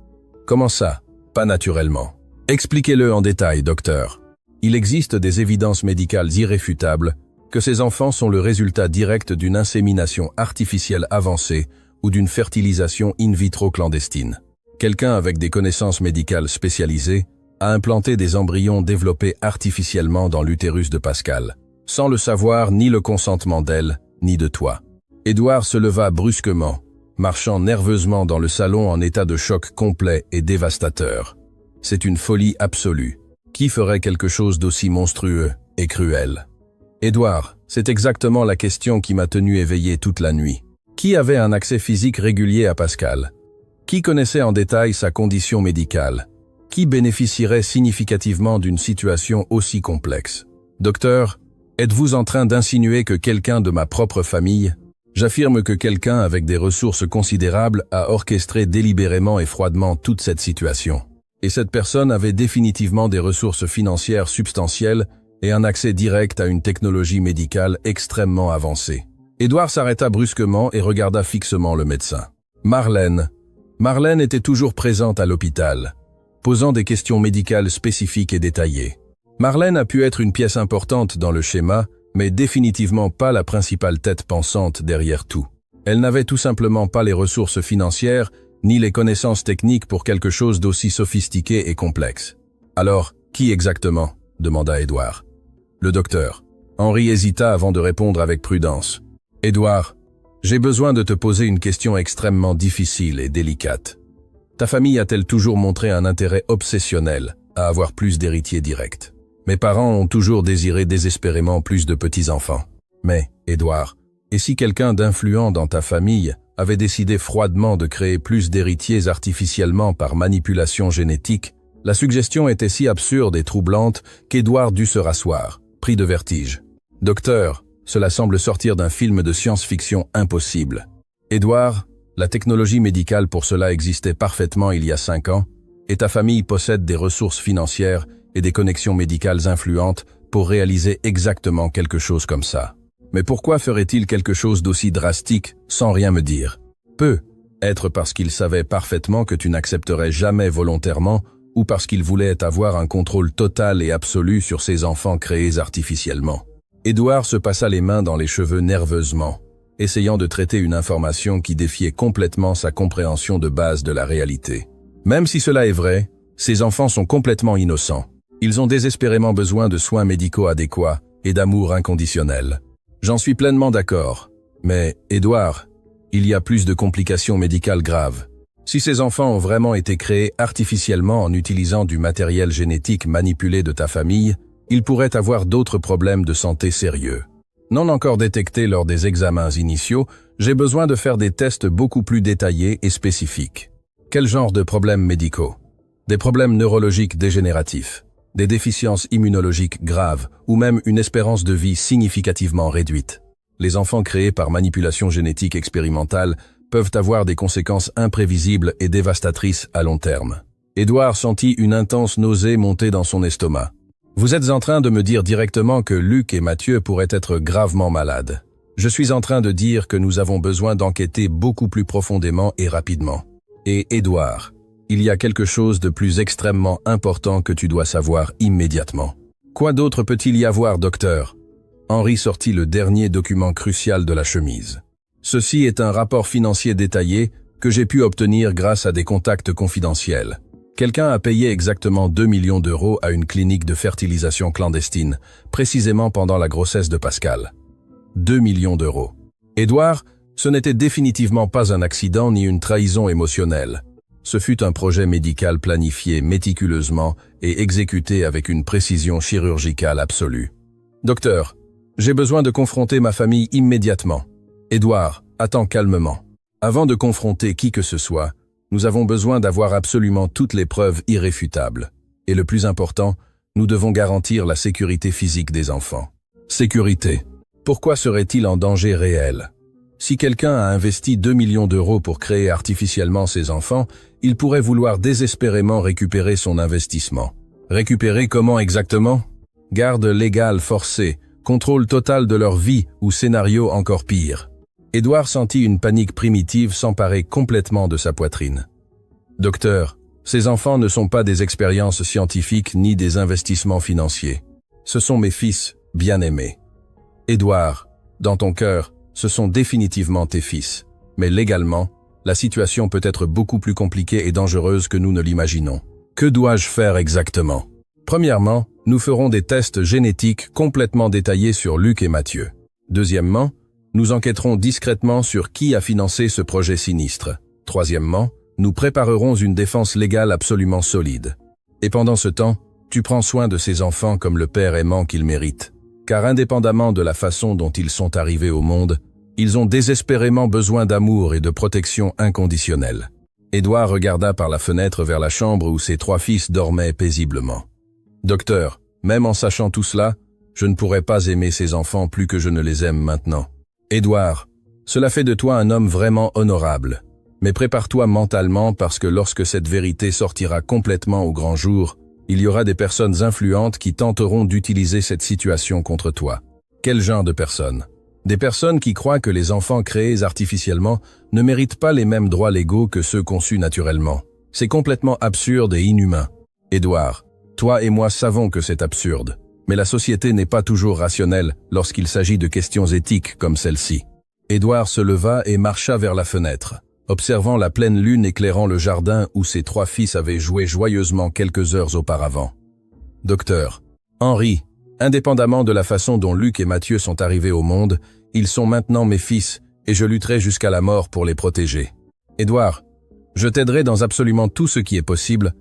Comment ça? Pas naturellement. Expliquez-le en détail, docteur. Il existe des évidences médicales irréfutables que ces enfants sont le résultat direct d'une insémination artificielle avancée ou d'une fertilisation in vitro clandestine. Quelqu'un avec des connaissances médicales spécialisées a implanté des embryons développés artificiellement dans l'utérus de Pascal, sans le savoir ni le consentement d'elle, ni de toi. Édouard se leva brusquement, marchant nerveusement dans le salon en état de choc complet et dévastateur. C'est une folie absolue. Qui ferait quelque chose d'aussi monstrueux et cruel? Édouard, c'est exactement la question qui m'a tenu éveillé toute la nuit. Qui avait un accès physique régulier à Pascal? Qui connaissait en détail sa condition médicale? Qui bénéficierait significativement d'une situation aussi complexe? Docteur, êtes-vous en train d'insinuer que quelqu'un de ma propre famille? J'affirme que quelqu'un avec des ressources considérables a orchestré délibérément et froidement toute cette situation. Et cette personne avait définitivement des ressources financières substantielles et un accès direct à une technologie médicale extrêmement avancée. Édouard s'arrêta brusquement et regarda fixement le médecin. Marlène était toujours présente à l'hôpital, posant des questions médicales spécifiques et détaillées. Marlène a pu être une pièce importante dans le schéma, mais définitivement pas la principale tête pensante derrière tout. Elle n'avait tout simplement pas les ressources financières, ni les connaissances techniques pour quelque chose d'aussi sophistiqué et complexe. Alors, qui exactement ? Demanda Édouard. Le docteur. Henri hésita avant de répondre avec prudence. Édouard, j'ai besoin de te poser une question extrêmement difficile et délicate. Ta famille a-t-elle toujours montré un intérêt obsessionnel à avoir plus d'héritiers directs ? Mes parents ont toujours désiré désespérément plus de petits-enfants. Mais, Édouard, et si quelqu'un d'influent dans ta famille avait décidé froidement de créer plus d'héritiers artificiellement par manipulation génétique, la suggestion était si absurde et troublante qu'Édouard dut se rasseoir, pris de vertige. Docteur, cela semble sortir d'un film de science-fiction impossible. Édouard, la technologie médicale pour cela existait parfaitement il y a 5 ans, et ta famille possède des ressources financières et des connexions médicales influentes pour réaliser exactement quelque chose comme ça. Mais pourquoi ferait-il quelque chose d'aussi drastique sans rien me dire ? Peut-être parce qu'il savait parfaitement que tu n'accepterais jamais volontairement ou parce qu'il voulait avoir un contrôle total et absolu sur ses enfants créés artificiellement. Édouard se passa les mains dans les cheveux nerveusement, essayant de traiter une information qui défiait complètement sa compréhension de base de la réalité. Même si cela est vrai, ces enfants sont complètement innocents. Ils ont désespérément besoin de soins médicaux adéquats et d'amour inconditionnel. J'en suis pleinement d'accord. Mais, Édouard, il y a plus de complications médicales graves. Si ces enfants ont vraiment été créés artificiellement en utilisant du matériel génétique manipulé de ta famille, ils pourraient avoir d'autres problèmes de santé sérieux. Non encore détectés lors des examens initiaux, j'ai besoin de faire des tests beaucoup plus détaillés et spécifiques. Quel genre de problèmes médicaux ? Des problèmes neurologiques dégénératifs, des déficiences immunologiques graves ou même une espérance de vie significativement réduite. Les enfants créés par manipulation génétique expérimentale peuvent avoir des conséquences imprévisibles et dévastatrices à long terme. Édouard sentit une intense nausée monter dans son estomac. Vous êtes en train de me dire directement que Luc et Mathieu pourraient être gravement malades. Je suis en train de dire que nous avons besoin d'enquêter beaucoup plus profondément et rapidement. Et Édouard, il y a quelque chose de plus extrêmement important que tu dois savoir immédiatement. Quoi d'autre peut-il y avoir, docteur ? Henri sortit le dernier document crucial de la chemise. Ceci est un rapport financier détaillé que j'ai pu obtenir grâce à des contacts confidentiels. Quelqu'un a payé exactement 2 millions d'euros à une clinique de fertilisation clandestine, précisément pendant la grossesse de Pascal. 2 millions d'euros. Édouard, ce n'était définitivement pas un accident ni une trahison émotionnelle. Ce fut un projet médical planifié méticuleusement et exécuté avec une précision chirurgicale absolue. Docteur, j'ai besoin de confronter ma famille immédiatement. Édouard, attends calmement. Avant de confronter qui que ce soit, nous avons besoin d'avoir absolument toutes les preuves irréfutables. Et le plus important, nous devons garantir la sécurité physique des enfants. Sécurité. Pourquoi serait-il en danger réel ? Si quelqu'un a investi 2 millions d'euros pour créer artificiellement ses enfants, il pourrait vouloir désespérément récupérer son investissement. Récupérer comment exactement ? Garde légale forcée, contrôle total de leur vie ou scénario encore pire. Édouard sentit une panique primitive s'emparer complètement de sa poitrine. Docteur, ces enfants ne sont pas des expériences scientifiques ni des investissements financiers. Ce sont mes fils, bien-aimés. Édouard, dans ton cœur, ce sont définitivement tes fils. Mais légalement, la situation peut être beaucoup plus compliquée et dangereuse que nous ne l'imaginons. Que dois-je faire exactement ? Premièrement, nous ferons des tests génétiques complètement détaillés sur Luc et Mathieu. Deuxièmement, nous enquêterons discrètement sur qui a financé ce projet sinistre. Troisièmement, nous préparerons une défense légale absolument solide. Et pendant ce temps, tu prends soin de ces enfants comme le père aimant qu'ils méritent. Car indépendamment de la façon dont ils sont arrivés au monde, ils ont désespérément besoin d'amour et de protection inconditionnelle. Édouard regarda par la fenêtre vers la chambre où ses 3 fils dormaient paisiblement. Docteur, même en sachant tout cela, je ne pourrais pas aimer ces enfants plus que je ne les aime maintenant. Édouard, Cela fait de toi un homme vraiment honorable. Mais prépare-toi mentalement parce que lorsque cette vérité sortira complètement au grand jour, il y aura des personnes influentes qui tenteront d'utiliser cette situation contre toi. Quel genre de personnes? Des personnes qui croient que les enfants créés artificiellement ne méritent pas les mêmes droits légaux que ceux conçus naturellement. C'est complètement absurde et inhumain. Édouard, toi et moi savons que c'est absurde, mais la société n'est pas toujours rationnelle lorsqu'il s'agit de questions éthiques comme celle-ci. Édouard se leva et marcha vers la fenêtre, observant la pleine lune éclairant le jardin où ses 3 fils avaient joué joyeusement quelques heures auparavant. Docteur, Henri, indépendamment de la façon dont Luc et Mathieu sont arrivés au monde, ils sont maintenant mes fils et je lutterai jusqu'à la mort pour les protéger. Édouard, je t'aiderai dans absolument tout ce qui est possible,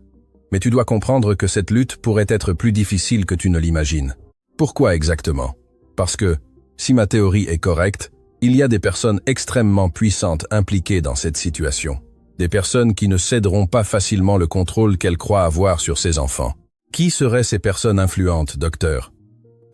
mais tu dois comprendre que cette lutte pourrait être plus difficile que tu ne l'imagines. Pourquoi exactement? Parce que, si ma théorie est correcte, il y a des personnes extrêmement puissantes impliquées dans cette situation. Des personnes qui ne céderont pas facilement le contrôle qu'elles croient avoir sur ces enfants. Qui seraient ces personnes influentes, docteur?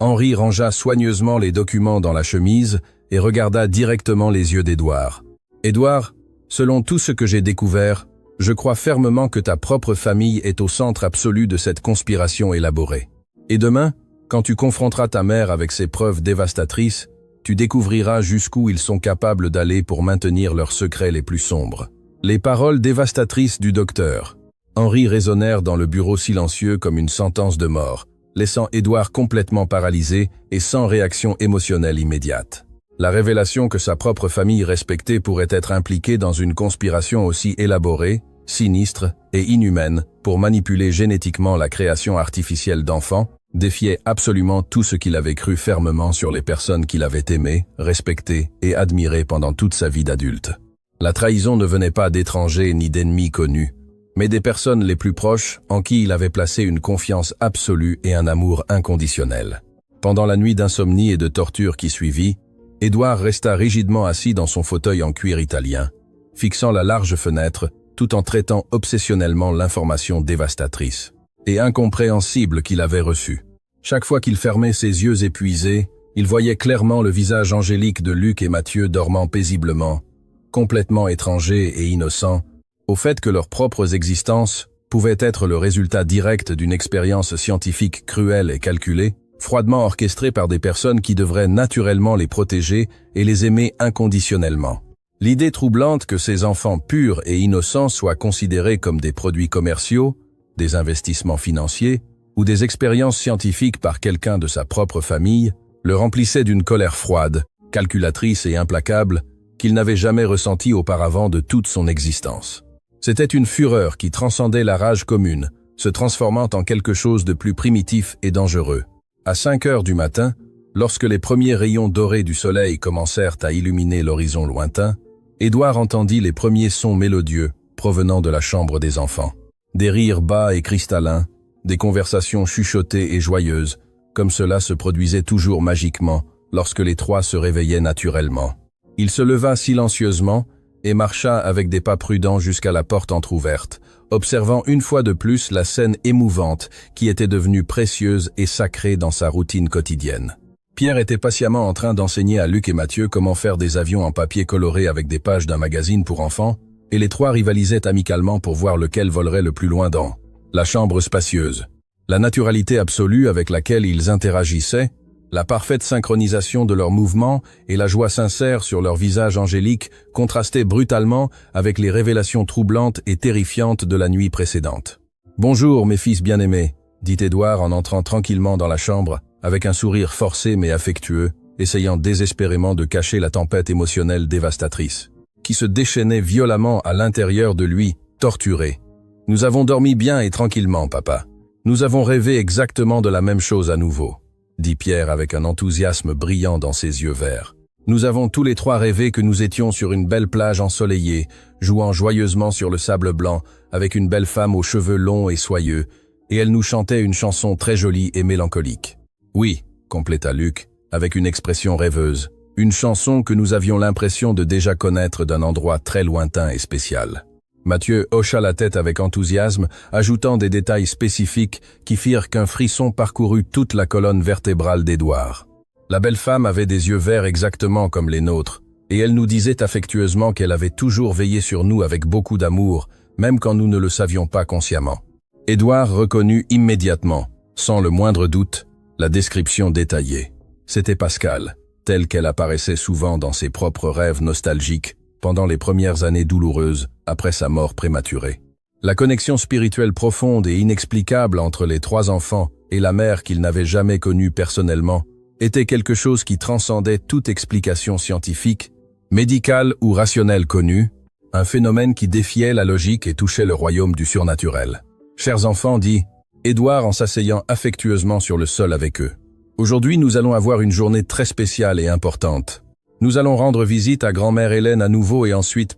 Henri rangea soigneusement les documents dans la chemise et regarda directement les yeux d'Édouard. Édouard, selon tout ce que j'ai découvert, je crois fermement que ta propre famille est au centre absolu de cette conspiration élaborée. Et demain, quand tu confronteras ta mère avec ces preuves dévastatrices, tu découvriras jusqu'où ils sont capables d'aller pour maintenir leurs secrets les plus sombres. Les paroles dévastatrices du docteur. Henri résonnèrent dans le bureau silencieux comme une sentence de mort, laissant Édouard complètement paralysé et sans réaction émotionnelle immédiate. La révélation que sa propre famille respectée pourrait être impliquée dans une conspiration aussi élaborée, sinistre et inhumaine pour manipuler génétiquement la création artificielle d'enfants défiait absolument tout ce qu'il avait cru fermement sur les personnes qu'il avait aimées, respectées et admirées pendant toute sa vie d'adulte. La trahison ne venait pas d'étrangers ni d'ennemis connus, mais des personnes les plus proches en qui il avait placé une confiance absolue et un amour inconditionnel. Pendant la nuit d'insomnie et de torture qui suivit, Édouard resta rigidement assis dans son fauteuil en cuir italien, fixant la large fenêtre tout en traitant obsessionnellement l'information dévastatrice et incompréhensible qu'il avait reçue. Chaque fois qu'il fermait ses yeux épuisés, il voyait clairement le visage angélique de Luc et Mathieu dormant paisiblement, complètement étrangers et innocents, au fait que leurs propres existences pouvaient être le résultat direct d'une expérience scientifique cruelle et calculée, froidement orchestrée par des personnes qui devraient naturellement les protéger et les aimer inconditionnellement. L'idée troublante que ces enfants purs et innocents soient considérés comme des produits commerciaux, des investissements financiers ou des expériences scientifiques par quelqu'un de sa propre famille le remplissait d'une colère froide, calculatrice et implacable qu'il n'avait jamais ressentie auparavant de toute son existence. C'était une fureur qui transcendait la rage commune, se transformant en quelque chose de plus primitif et dangereux. À 5 heures du matin, lorsque les premiers rayons dorés du soleil commencèrent à illuminer l'horizon lointain, Édouard entendit les premiers sons mélodieux provenant de la chambre des enfants. Des rires bas et cristallins, des conversations chuchotées et joyeuses, comme cela se produisait toujours magiquement lorsque les 3 se réveillaient naturellement. Il se leva silencieusement et marcha avec des pas prudents jusqu'à la porte entr'ouverte, observant une fois de plus la scène émouvante qui était devenue précieuse et sacrée dans sa routine quotidienne. Pierre était patiemment en train d'enseigner à Luc et Mathieu comment faire des avions en papier coloré avec des pages d'un magazine pour enfants, et les 3 rivalisaient amicalement pour voir lequel volerait le plus loin dans la chambre spacieuse. La naturalité absolue avec laquelle ils interagissaient, la parfaite synchronisation de leurs mouvements et la joie sincère sur leurs visages angéliques contrastaient brutalement avec les révélations troublantes et terrifiantes de la nuit précédente. « Bonjour, mes fils bien-aimés », dit Édouard en entrant tranquillement dans la chambre, avec un sourire forcé mais affectueux, essayant désespérément de cacher la tempête émotionnelle dévastatrice, qui se déchaînait violemment à l'intérieur de lui, torturé. « Nous avons dormi bien et tranquillement, papa. Nous avons rêvé exactement de la même chose à nouveau, » dit Pierre avec un enthousiasme brillant dans ses yeux verts. Nous avons tous les 3 rêvé que nous étions sur une belle plage ensoleillée, jouant joyeusement sur le sable blanc, avec une belle femme aux cheveux longs et soyeux, et elle nous chantait une chanson très jolie et mélancolique. Oui, compléta Luc, avec une expression rêveuse, une chanson que nous avions l'impression de déjà connaître d'un endroit très lointain et spécial. Mathieu hocha la tête avec enthousiasme, ajoutant des détails spécifiques qui firent qu'un frisson parcourut toute la colonne vertébrale d'Édouard. La belle femme avait des yeux verts exactement comme les nôtres, Et elle nous disait affectueusement qu'elle avait toujours veillé sur nous avec beaucoup d'amour, même quand nous ne le savions pas consciemment. Édouard reconnut immédiatement, sans le moindre doute, la description détaillée. C'était Pascal, telle qu'elle apparaissait souvent dans ses propres rêves nostalgiques pendant les premières années douloureuses après sa mort prématurée. La connexion spirituelle profonde et inexplicable entre les trois enfants et la mère qu'ils n'avaient jamais connue personnellement était quelque chose qui transcendait toute explication scientifique, médicale ou rationnelle connue, un phénomène qui défiait la logique et touchait le royaume du surnaturel. « Chers enfants, dit Édouard en s'asseyant affectueusement sur le sol avec eux. Aujourd'hui, nous allons avoir une journée très spéciale et importante. Nous allons rendre visite à grand-mère Hélène à nouveau et ensuite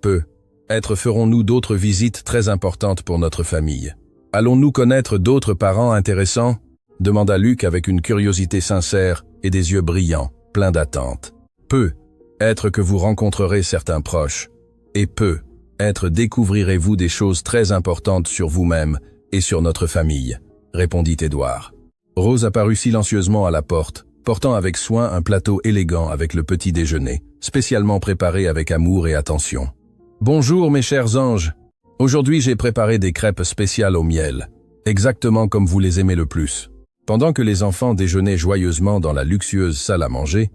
ferons-nous d'autres visites très importantes pour notre famille. Allons-nous connaître d'autres parents intéressants ?» demanda Luc avec une curiosité sincère et des yeux brillants, pleins d'attente. « Peut-être que vous rencontrerez certains proches. Et peut-être découvrirez-vous des choses très importantes sur vous-même et sur notre famille, » répondit Édouard. Rose apparut silencieusement à la porte, portant avec soin un plateau élégant avec le petit déjeuner, spécialement préparé avec amour et attention. « Bonjour mes chers anges. Aujourd'hui j'ai préparé des crêpes spéciales au miel, exactement comme vous les aimez le plus. » Pendant que les enfants déjeunaient joyeusement dans la luxueuse salle à manger,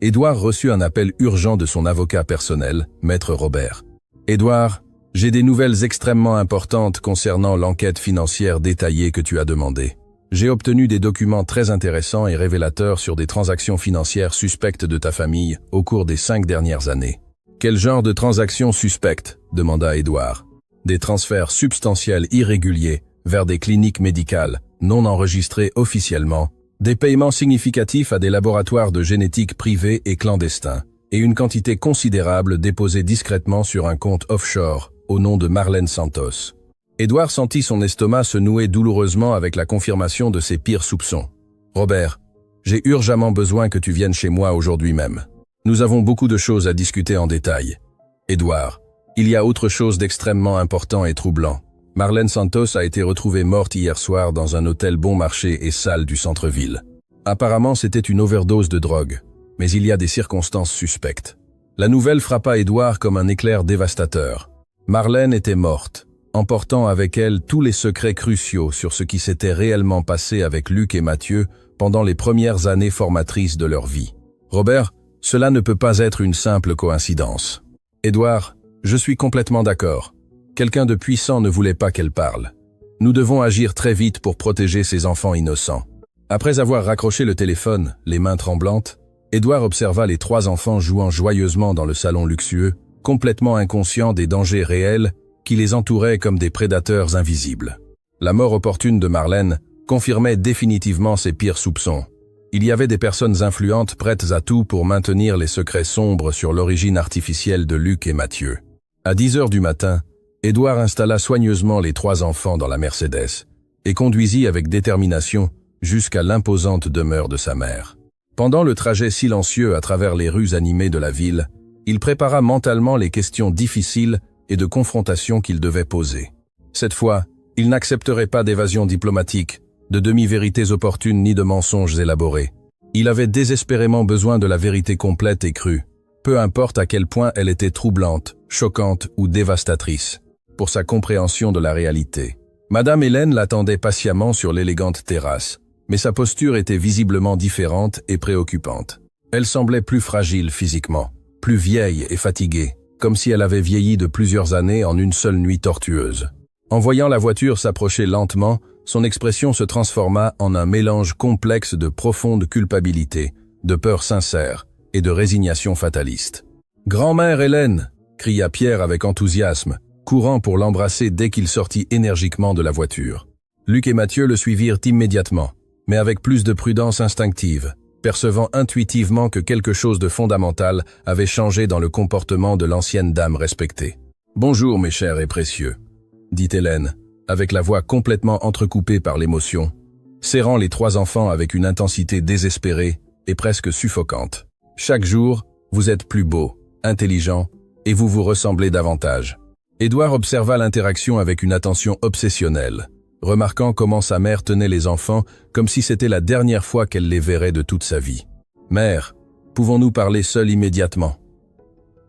Édouard reçut un appel urgent de son avocat personnel, Maître Robert. « Édouard, j'ai des nouvelles extrêmement importantes concernant l'enquête financière détaillée que tu as demandée. J'ai obtenu des documents très intéressants et révélateurs sur des transactions financières suspectes de ta famille au cours des 5 dernières années. »« Quel genre de transactions suspectes ?» demanda Édouard. « Des transferts substantiels irréguliers vers des cliniques médicales non enregistrées officiellement, des paiements significatifs à des laboratoires de génétique privés et clandestins, et une quantité considérable déposée discrètement sur un compte offshore au nom de Marlène Santos. » Édouard sentit son estomac se nouer douloureusement avec la confirmation de ses pires soupçons. « Robert, j'ai urgemment besoin que tu viennes chez moi aujourd'hui même. Nous avons beaucoup de choses à discuter en détail. Édouard, il y a autre chose d'extrêmement important et troublant. Marlène Santos a été retrouvée morte hier soir dans un hôtel bon marché et sale du centre-ville. Apparemment, c'était une overdose de drogue, mais il y a des circonstances suspectes. » La nouvelle frappa Édouard comme un éclair dévastateur. Marlène était morte, emportant avec elle tous les secrets cruciaux sur ce qui s'était réellement passé avec Luc et Mathieu pendant les premières années formatrices de leur vie. « Robert, cela ne peut pas être une simple coïncidence. »« Édouard, je suis complètement d'accord. Quelqu'un de puissant ne voulait pas qu'elle parle. Nous devons agir très vite pour protéger ces enfants innocents. » Après avoir raccroché le téléphone, les mains tremblantes, Édouard observa les 3 enfants jouant joyeusement dans le salon luxueux, complètement inconscients des dangers réels qui les entouraient comme des prédateurs invisibles. La mort opportune de Marlène confirmait définitivement ses pires soupçons. Il y avait des personnes influentes prêtes à tout pour maintenir les secrets sombres sur l'origine artificielle de Luc et Mathieu. À 10 heures du matin, Édouard installa soigneusement les 3 enfants dans la Mercedes et conduisit avec détermination jusqu'à l'imposante demeure de sa mère. Pendant le trajet silencieux à travers les rues animées de la ville, il prépara mentalement les questions difficiles et de confrontation qu'il devait poser. Cette fois, il n'accepterait pas d'évasion diplomatique, de demi-vérités opportunes ni de mensonges élaborés. Il avait désespérément besoin de la vérité complète et crue, peu importe à quel point elle était troublante, choquante ou dévastatrice, pour sa compréhension de la réalité. Madame Hélène l'attendait patiemment sur l'élégante terrasse, mais sa posture était visiblement différente et préoccupante. Elle semblait plus fragile physiquement, plus vieille et fatiguée, comme si elle avait vieilli de plusieurs années en une seule nuit tortueuse. En voyant la voiture s'approcher lentement, son expression se transforma en un mélange complexe de profonde culpabilité, de peur sincère et de résignation fataliste. « Grand-mère Hélène !» cria Pierre avec enthousiasme, courant pour l'embrasser dès qu'il sortit énergiquement de la voiture. Luc et Mathieu le suivirent immédiatement, mais avec plus de prudence instinctive, percevant intuitivement que quelque chose de fondamental avait changé dans le comportement de l'ancienne dame respectée. « Bonjour mes chers et précieux », dit Hélène, avec la voix complètement entrecoupée par l'émotion, serrant les 3 enfants avec une intensité désespérée et presque suffocante. « Chaque jour, vous êtes plus beau, intelligent, et vous vous ressemblez davantage. » Édouard observa l'interaction avec une attention obsessionnelle, remarquant comment sa mère tenait les enfants comme si c'était la dernière fois qu'elle les verrait de toute sa vie. « Mère, pouvons-nous parler seuls immédiatement ?»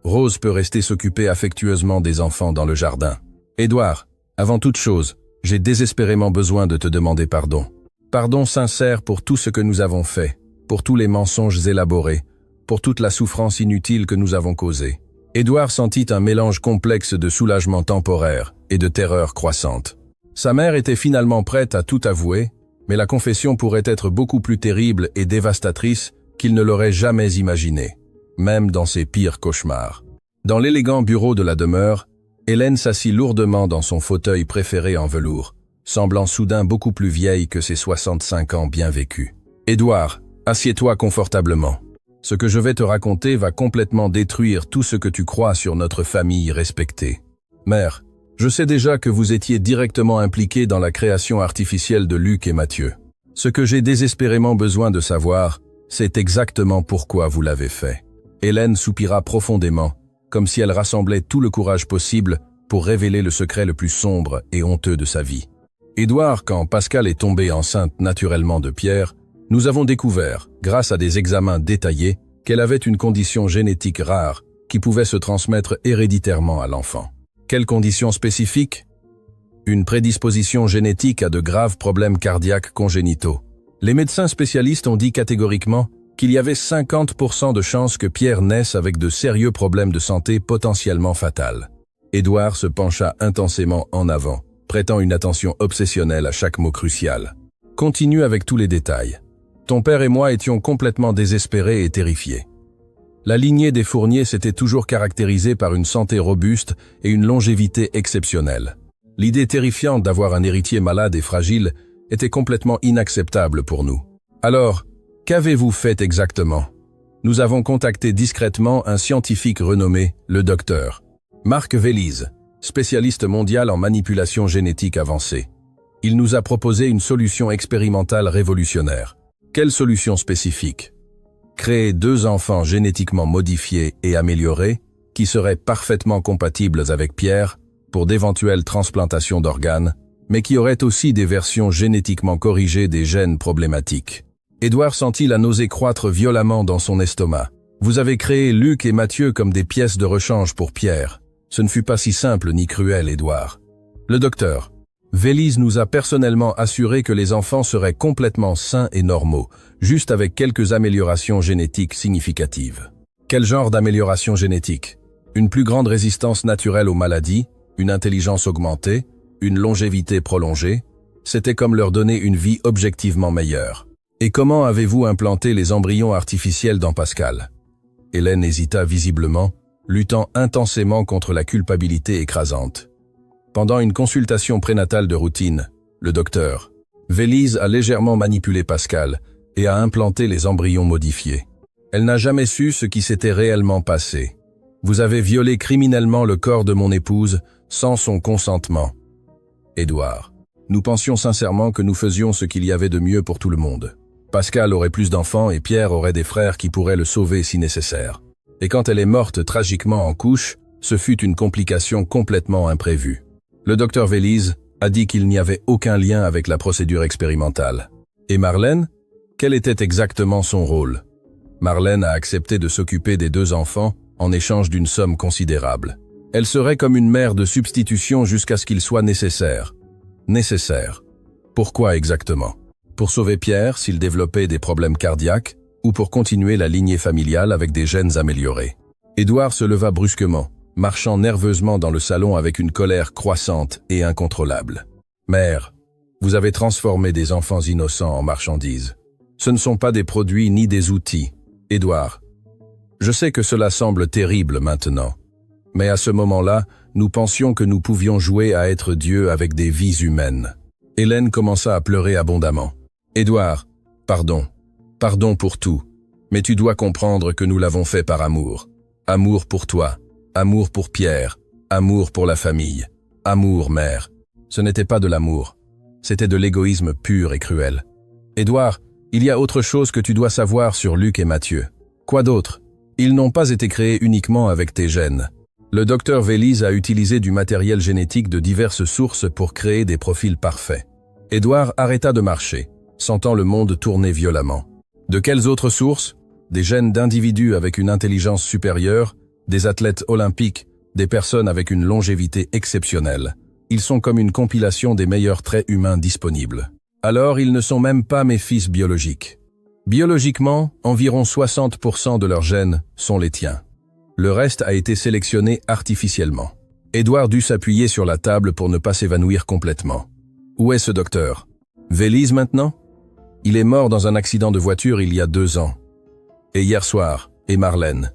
Rose peut rester s'occuper affectueusement des enfants dans le jardin. Édouard, avant toute chose, j'ai désespérément besoin de te demander pardon. Pardon sincère pour tout ce que nous avons fait, pour tous les mensonges élaborés, pour toute la souffrance inutile que nous avons causée. Édouard sentit un mélange complexe de soulagement temporaire et de terreur croissante. Sa mère était finalement prête à tout avouer, mais la confession pourrait être beaucoup plus terrible et dévastatrice qu'il ne l'aurait jamais imaginé, même dans ses pires cauchemars. Dans l'élégant bureau de la demeure, Hélène s'assit lourdement dans son fauteuil préféré en velours, semblant soudain beaucoup plus vieille que ses 65 ans bien vécus. « Édouard, assieds-toi confortablement. Ce que je vais te raconter va complètement détruire tout ce que tu crois sur notre famille respectée. Mère, je sais déjà que vous étiez directement impliquée dans la création artificielle de Luc et Mathieu. Ce que j'ai désespérément besoin de savoir, c'est exactement pourquoi vous l'avez fait. » Hélène soupira profondément, comme si elle rassemblait tout le courage possible pour révéler le secret le plus sombre et honteux de sa vie. Édouard, quand Pascal est tombée enceinte naturellement de Pierre, nous avons découvert, grâce à des examens détaillés, qu'elle avait une condition génétique rare qui pouvait se transmettre héréditairement à l'enfant. Quelle condition spécifique? Une prédisposition génétique à de graves problèmes cardiaques congénitaux. Les médecins spécialistes ont dit catégoriquement qu'il y avait 50% de chances que Pierre naisse avec de sérieux problèmes de santé potentiellement fatals. Édouard se pencha intensément en avant, prêtant une attention obsessionnelle à chaque mot crucial. Continue avec tous les détails. Ton père et moi étions complètement désespérés et terrifiés. La lignée des Fournier s'était toujours caractérisée par une santé robuste et une longévité exceptionnelle. L'idée terrifiante d'avoir un héritier malade et fragile était complètement inacceptable pour nous. Alors, qu'avez-vous fait exactement? Nous avons contacté discrètement un scientifique renommé, le docteur Marc Vélise, spécialiste mondial en manipulation génétique avancée. Il nous a proposé une solution expérimentale révolutionnaire. Quelle solution spécifique? Créer 2 enfants génétiquement modifiés et améliorés qui seraient parfaitement compatibles avec Pierre pour d'éventuelles transplantations d'organes, mais qui auraient aussi des versions génétiquement corrigées des gènes problématiques. Édouard sentit la nausée croître violemment dans son estomac. Vous avez créé Luc et Mathieu comme des pièces de rechange pour Pierre. Ce ne fut pas si simple ni cruel, Édouard. Le docteur Vélise nous a personnellement assuré que les enfants seraient complètement sains et normaux, juste avec quelques améliorations génétiques significatives. Quel genre d'amélioration génétique? Une plus grande résistance naturelle aux maladies, une intelligence augmentée, une longévité prolongée, c'était comme leur donner une vie objectivement meilleure. Et comment avez-vous implanté les embryons artificiels dans Pascal? Hélène hésita visiblement, luttant intensément contre la culpabilité écrasante. Pendant une consultation prénatale de routine, le docteur Vélise a légèrement manipulé Pascal et a implanté les embryons modifiés. Elle n'a jamais su ce qui s'était réellement passé. Vous avez violé criminellement le corps de mon épouse sans son consentement. Édouard, nous pensions sincèrement que nous faisions ce qu'il y avait de mieux pour tout le monde. Pascal aurait plus d'enfants et Pierre aurait des frères qui pourraient le sauver si nécessaire. Et quand elle est morte tragiquement en couche, ce fut une complication complètement imprévue. Le docteur Vélise a dit qu'il n'y avait aucun lien avec la procédure expérimentale. Et Marlène? Quel était exactement son rôle? Marlène a accepté de s'occuper des 2 enfants en échange d'une somme considérable. Elle serait comme une mère de substitution jusqu'à ce qu'il soit nécessaire. Nécessaire. Pourquoi exactement? Pour sauver Pierre s'il développait des problèmes cardiaques ou pour continuer la lignée familiale avec des gènes améliorés? Édouard se leva brusquement, marchant nerveusement dans le salon avec une colère croissante et incontrôlable. « Mère, vous avez transformé des enfants innocents en marchandises. Ce ne sont pas des produits ni des outils. Édouard, je sais que cela semble terrible maintenant, mais à ce moment-là, nous pensions que nous pouvions jouer à être Dieu avec des vies humaines. » Hélène commença à pleurer abondamment. « Édouard, pardon. Pardon pour tout. Mais tu dois comprendre que nous l'avons fait par amour. Amour pour toi. Amour pour Pierre. Amour pour la famille. Amour, mère. Ce n'était pas de l'amour. C'était de l'égoïsme pur et cruel. Édouard, il y a autre chose que tu dois savoir sur Luc et Mathieu. Quoi d'autre? Ils n'ont pas été créés uniquement avec tes gènes. Le docteur Vélise a utilisé du matériel génétique de diverses sources pour créer des profils parfaits. Édouard arrêta de marcher, sentant le monde tourner violemment. De quelles autres sources? Des gènes d'individus avec une intelligence supérieure, Des athlètes olympiques, des personnes avec une longévité exceptionnelle. Ils sont comme une compilation des meilleurs traits humains disponibles. Alors ils ne sont même pas mes fils biologiques. Biologiquement, environ 60% de leurs gènes sont les tiens. Le reste a été sélectionné artificiellement. Édouard dut s'appuyer sur la table pour ne pas s'évanouir complètement. Où est ce docteur? Vélise maintenant? Il est mort dans un accident de voiture il y a 2 ans. Et hier soir, et Marlène.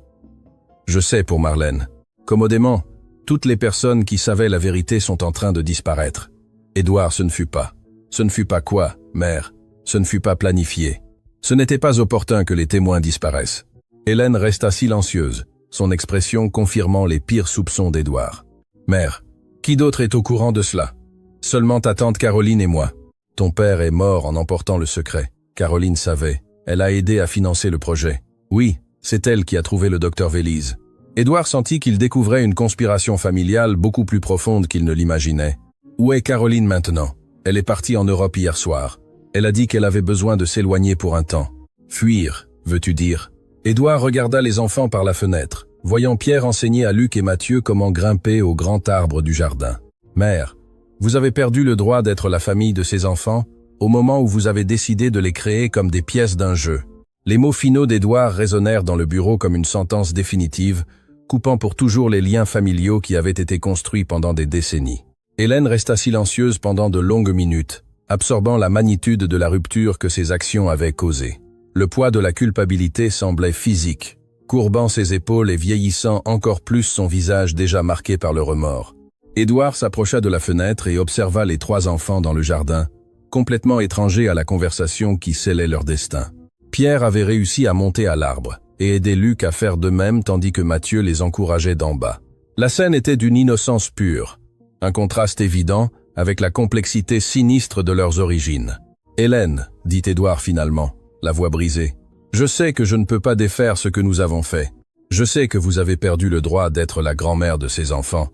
Je sais pour Marlène. Commodément, toutes les personnes qui savaient la vérité sont en train de disparaître. Édouard, ce ne fut pas. Ce ne fut pas quoi, mère? Ce ne fut pas planifié. Ce n'était pas opportun que les témoins disparaissent. Hélène resta silencieuse, son expression confirmant les pires soupçons d'Édouard. Mère, qui d'autre est au courant de cela? Seulement ta tante Caroline et moi. Ton père est mort en emportant le secret. Caroline savait. Elle a aidé à financer le projet. Oui, c'est elle qui a trouvé le docteur Vélise. Édouard sentit qu'il découvrait une conspiration familiale beaucoup plus profonde qu'il ne l'imaginait. Où est Caroline maintenant? Elle est partie en Europe hier soir. Elle a dit qu'elle avait besoin de s'éloigner pour un temps. Fuir, veux-tu dire? Édouard regarda les enfants par la fenêtre, voyant Pierre enseigner à Luc et Mathieu comment grimper au grand arbre du jardin. Mère, vous avez perdu le droit d'être la famille de ces enfants au moment où vous avez décidé de les créer comme des pièces d'un jeu. Les mots finaux d'Édouard résonnèrent dans le bureau comme une sentence définitive, coupant pour toujours les liens familiaux qui avaient été construits pendant des décennies. Hélène resta silencieuse pendant de longues minutes, absorbant la magnitude de la rupture que ses actions avaient causée. Le poids de la culpabilité semblait physique, courbant ses épaules et vieillissant encore plus son visage déjà marqué par le remords. Édouard s'approcha de la fenêtre et observa les 3 enfants dans le jardin, complètement étrangers à la conversation qui scellait leur destin. Pierre avait réussi à monter à l'arbre et aidé Luc à faire de même tandis que Mathieu les encourageait d'en bas. La scène était d'une innocence pure, un contraste évident avec la complexité sinistre de leurs origines. « Hélène, dit Édouard finalement, la voix brisée, je sais que je ne peux pas défaire ce que nous avons fait. Je sais que vous avez perdu le droit d'être la grand-mère de ces enfants,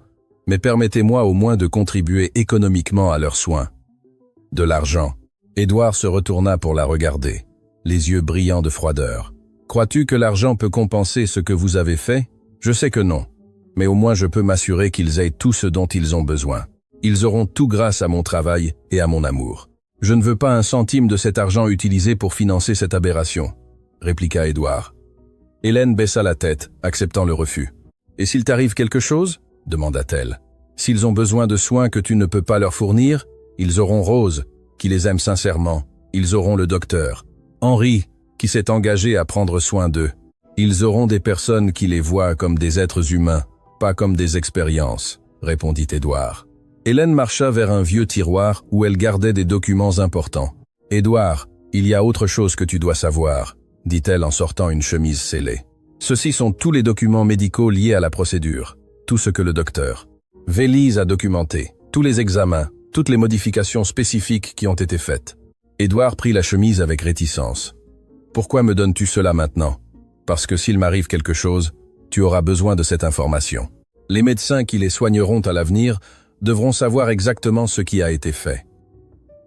mais permettez-moi au moins de contribuer économiquement à leurs soins. » De l'argent. Édouard se retourna pour la regarder, les yeux brillants de froideur. « Crois-tu que l'argent peut compenser ce que vous avez fait? Je sais que non, mais au moins je peux m'assurer qu'ils aient tout ce dont ils ont besoin. Ils auront tout grâce à mon travail et à mon amour. Je ne veux pas un centime de cet argent utilisé pour financer cette aberration, » répliqua Édouard. Hélène baissa la tête, acceptant le refus. « Et s'il t'arrive quelque chose ?» demanda-t-elle. « S'ils ont besoin de soins que tu ne peux pas leur fournir, ils auront Rose, qui les aime sincèrement. Ils auront le docteur. Henri, qui s'est engagé à prendre soin d'eux. Ils auront des personnes qui les voient comme des êtres humains, pas comme des expériences, » répondit Édouard. Hélène marcha vers un vieux tiroir où elle gardait des documents importants. « Édouard, il y a autre chose que tu dois savoir, » dit-elle en sortant une chemise scellée. « Ceux-ci sont tous les documents médicaux liés à la procédure, tout ce que le docteur Vélise a documenté, tous les examens, toutes les modifications spécifiques qui ont été faites. » Édouard prit la chemise avec réticence. « Pourquoi me donnes-tu cela maintenant? Parce que s'il m'arrive quelque chose, tu auras besoin de cette information. Les médecins qui les soigneront à l'avenir devront savoir exactement ce qui a été fait. »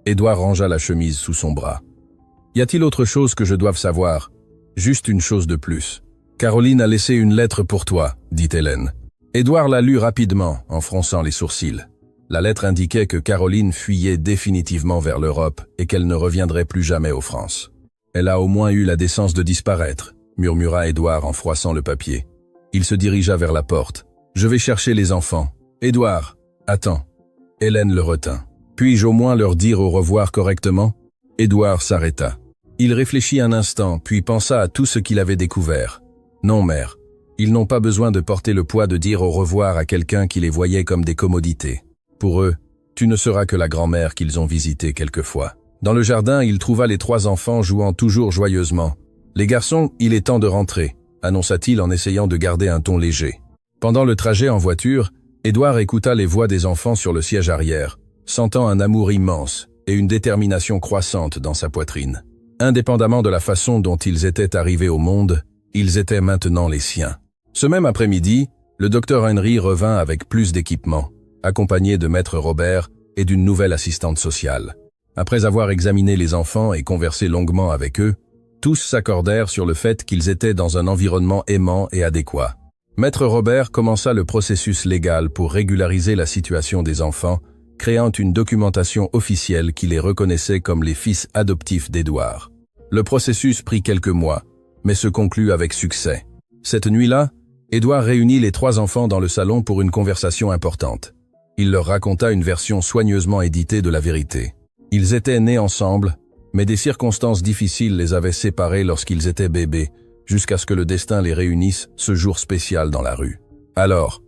Édouard rangea la chemise sous son bras. « Y a-t-il autre chose que je doive savoir? Juste une chose de plus. Caroline a laissé une lettre pour toi, dit Hélène. » Édouard la lut rapidement, en fronçant les sourcils. La lettre indiquait que Caroline fuyait définitivement vers l'Europe et qu'elle ne reviendrait plus jamais aux France. « Elle a au moins eu la décence de disparaître, » murmura Édouard en froissant le papier. Il se dirigea vers la porte. « Je vais chercher les enfants. Édouard, attends. » Hélène le retint. « Puis-je au moins leur dire au revoir correctement ?» Édouard s'arrêta. Il réfléchit un instant, puis pensa à tout ce qu'il avait découvert. « Non, mère. Ils n'ont pas besoin de porter le poids de dire au revoir à quelqu'un qui les voyait comme des commodités. Pour eux, tu ne seras que la grand-mère qu'ils ont visitée quelquefois. » Dans le jardin, il trouva les 3 enfants jouant toujours joyeusement. « Les garçons, il est temps de rentrer, » annonça-t-il en essayant de garder un ton léger. Pendant le trajet en voiture, Édouard écouta les voix des enfants sur le siège arrière, sentant un amour immense et une détermination croissante dans sa poitrine. Indépendamment de la façon dont ils étaient arrivés au monde, ils étaient maintenant les siens. Ce même après-midi, le docteur Henry revint avec plus d'équipement, accompagné de maître Robert et d'une nouvelle assistante sociale. Après avoir examiné les enfants et conversé longuement avec eux, tous s'accordèrent sur le fait qu'ils étaient dans un environnement aimant et adéquat. Maître Robert commença le processus légal pour régulariser la situation des enfants, créant une documentation officielle qui les reconnaissait comme les fils adoptifs d'Édouard. Le processus prit quelques mois, mais se conclut avec succès. Cette nuit-là, Édouard réunit les 3 enfants dans le salon pour une conversation importante. Il leur raconta une version soigneusement éditée de la vérité. Ils étaient nés ensemble, mais des circonstances difficiles les avaient séparés lorsqu'ils étaient bébés, jusqu'à ce que le destin les réunisse ce jour spécial dans la rue. « Alors,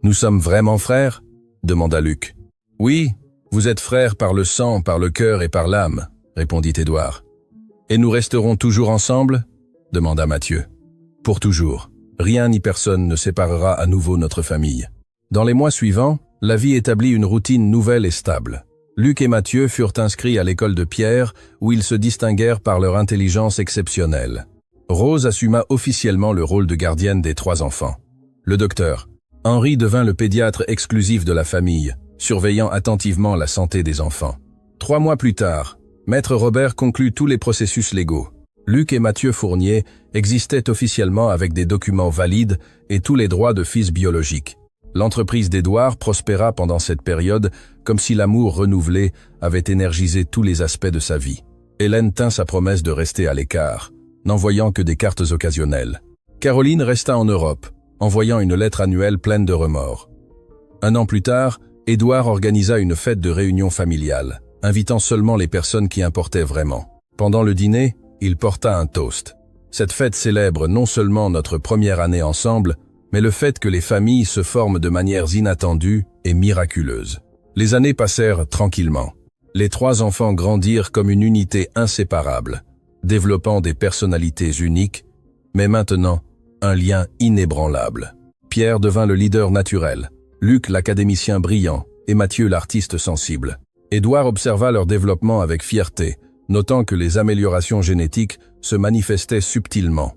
nous sommes vraiment frères ?» demanda Luc. « Oui, vous êtes frères par le sang, par le cœur et par l'âme, » répondit Édouard. « Et nous resterons toujours ensemble ?» demanda Mathieu. « Pour toujours. Rien ni personne ne séparera à nouveau notre famille. » Dans les mois suivants, la vie établit une routine nouvelle et stable. Luc et Mathieu furent inscrits à l'école de Pierre, où ils se distinguèrent par leur intelligence exceptionnelle. Rose assuma officiellement le rôle de gardienne des 3 enfants. Le docteur Henri devint le pédiatre exclusif de la famille, surveillant attentivement la santé des enfants. 3 mois plus tard, Maître Robert conclut tous les processus légaux. Luc et Mathieu Fournier existaient officiellement avec des documents valides et tous les droits de fils biologiques. L'entreprise d'Édouard prospéra pendant cette période comme si l'amour renouvelé avait énergisé tous les aspects de sa vie. Hélène tint sa promesse de rester à l'écart, n'envoyant que des cartes occasionnelles. Caroline resta en Europe, envoyant une lettre annuelle pleine de remords. 1 an plus tard, Édouard organisa une fête de réunion familiale, invitant seulement les personnes qui importaient vraiment. Pendant le dîner, il porta un toast. Cette fête célèbre non seulement notre première année ensemble, mais le fait que les familles se forment de manières inattendues et miraculeuses. Les années passèrent tranquillement. Les 3 enfants grandirent comme une unité inséparable, développant des personnalités uniques, mais maintenant, un lien inébranlable. Pierre devint le leader naturel, Luc l'académicien brillant et Mathieu l'artiste sensible. Édouard observa leur développement avec fierté, notant que les améliorations génétiques se manifestaient subtilement.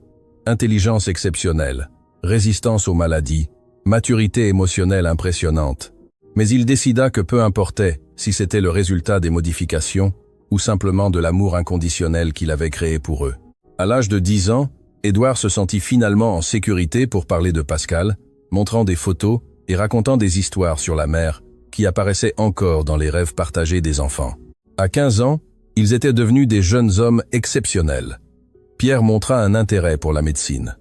Intelligence exceptionnelle, résistance aux maladies, maturité émotionnelle impressionnante. Mais il décida que peu importait si c'était le résultat des modifications ou simplement de l'amour inconditionnel qu'il avait créé pour eux. À l'âge de 10 ans, Édouard se sentit finalement en sécurité pour parler de Pascal, montrant des photos et racontant des histoires sur la mer qui apparaissaient encore dans les rêves partagés des enfants. À 15 ans, ils étaient devenus des jeunes hommes exceptionnels. Pierre montra un intérêt pour la médecine.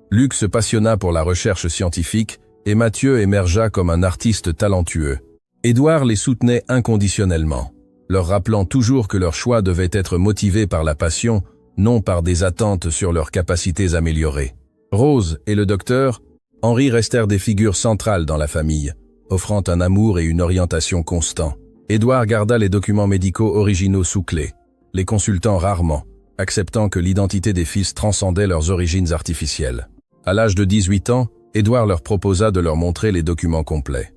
Luc se passionna pour la recherche scientifique et Mathieu émergea comme un artiste talentueux. Édouard les soutenait inconditionnellement, leur rappelant toujours que leur choix devait être motivé par la passion, non par des attentes sur leurs capacités améliorées. Rose et le docteur Henri restèrent des figures centrales dans la famille, offrant un amour et une orientation constants. Édouard garda les documents médicaux originaux sous clé, les consultant rarement, acceptant que l'identité des fils transcendait leurs origines artificielles. À l'âge de 18 ans, Édouard leur proposa de leur montrer les documents complets.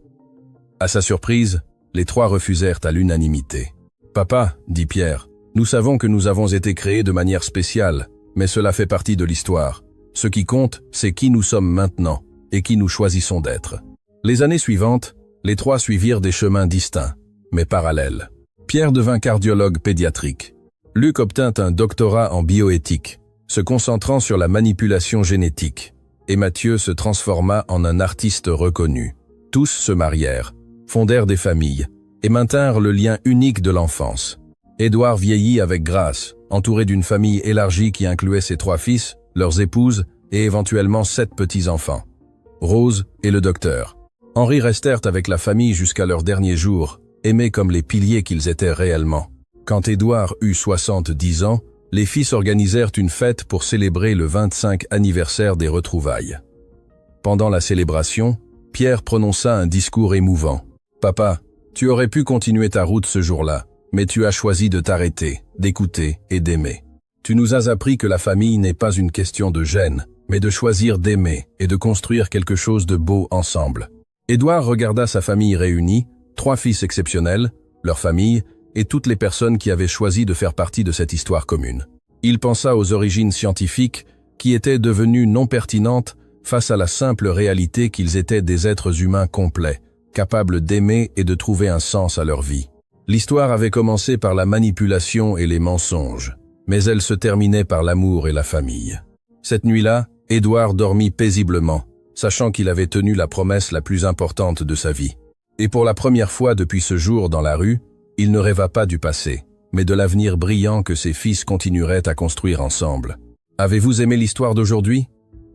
À sa surprise, les 3 refusèrent à l'unanimité. « Papa, dit Pierre, nous savons que nous avons été créés de manière spéciale, mais cela fait partie de l'histoire. Ce qui compte, c'est qui nous sommes maintenant et qui nous choisissons d'être. » Les années suivantes, les 3 suivirent des chemins distincts, mais parallèles. Pierre devint cardiologue pédiatrique. Luc obtint un doctorat en bioéthique, se concentrant sur la manipulation génétique, et Mathieu se transforma en un artiste reconnu. Tous se marièrent, fondèrent des familles, et maintinrent le lien unique de l'enfance. Édouard vieillit avec grâce, entouré d'une famille élargie qui incluait ses 3 fils, leurs épouses et éventuellement 7 petits-enfants. Rose et le docteur Henri restèrent avec la famille jusqu'à leurs derniers jours, aimés comme les piliers qu'ils étaient réellement. Quand Édouard eut 70 ans, les fils organisèrent une fête pour célébrer le 25 anniversaire des retrouvailles. Pendant la célébration, Pierre prononça un discours émouvant. « Papa, tu aurais pu continuer ta route ce jour-là, mais tu as choisi de t'arrêter, d'écouter et d'aimer. Tu nous as appris que la famille n'est pas une question de gènes, mais de choisir d'aimer et de construire quelque chose de beau ensemble. » Édouard regarda sa famille réunie, 3 fils exceptionnels, leur famille, et toutes les personnes qui avaient choisi de faire partie de cette histoire commune. Il pensa aux origines scientifiques qui étaient devenues non pertinentes face à la simple réalité qu'ils étaient des êtres humains complets, capables d'aimer et de trouver un sens à leur vie. L'histoire avait commencé par la manipulation et les mensonges, mais elle se terminait par l'amour et la famille. Cette nuit-là, Édouard dormit paisiblement, sachant qu'il avait tenu la promesse la plus importante de sa vie. Et pour la première fois depuis ce jour dans la rue, il ne rêva pas du passé, mais de l'avenir brillant que ses fils continueraient à construire ensemble. Avez-vous aimé l'histoire d'aujourd'hui?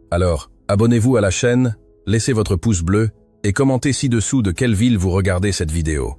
Alors, abonnez-vous à la chaîne, laissez votre pouce bleu et commentez ci-dessous de quelle ville vous regardez cette vidéo.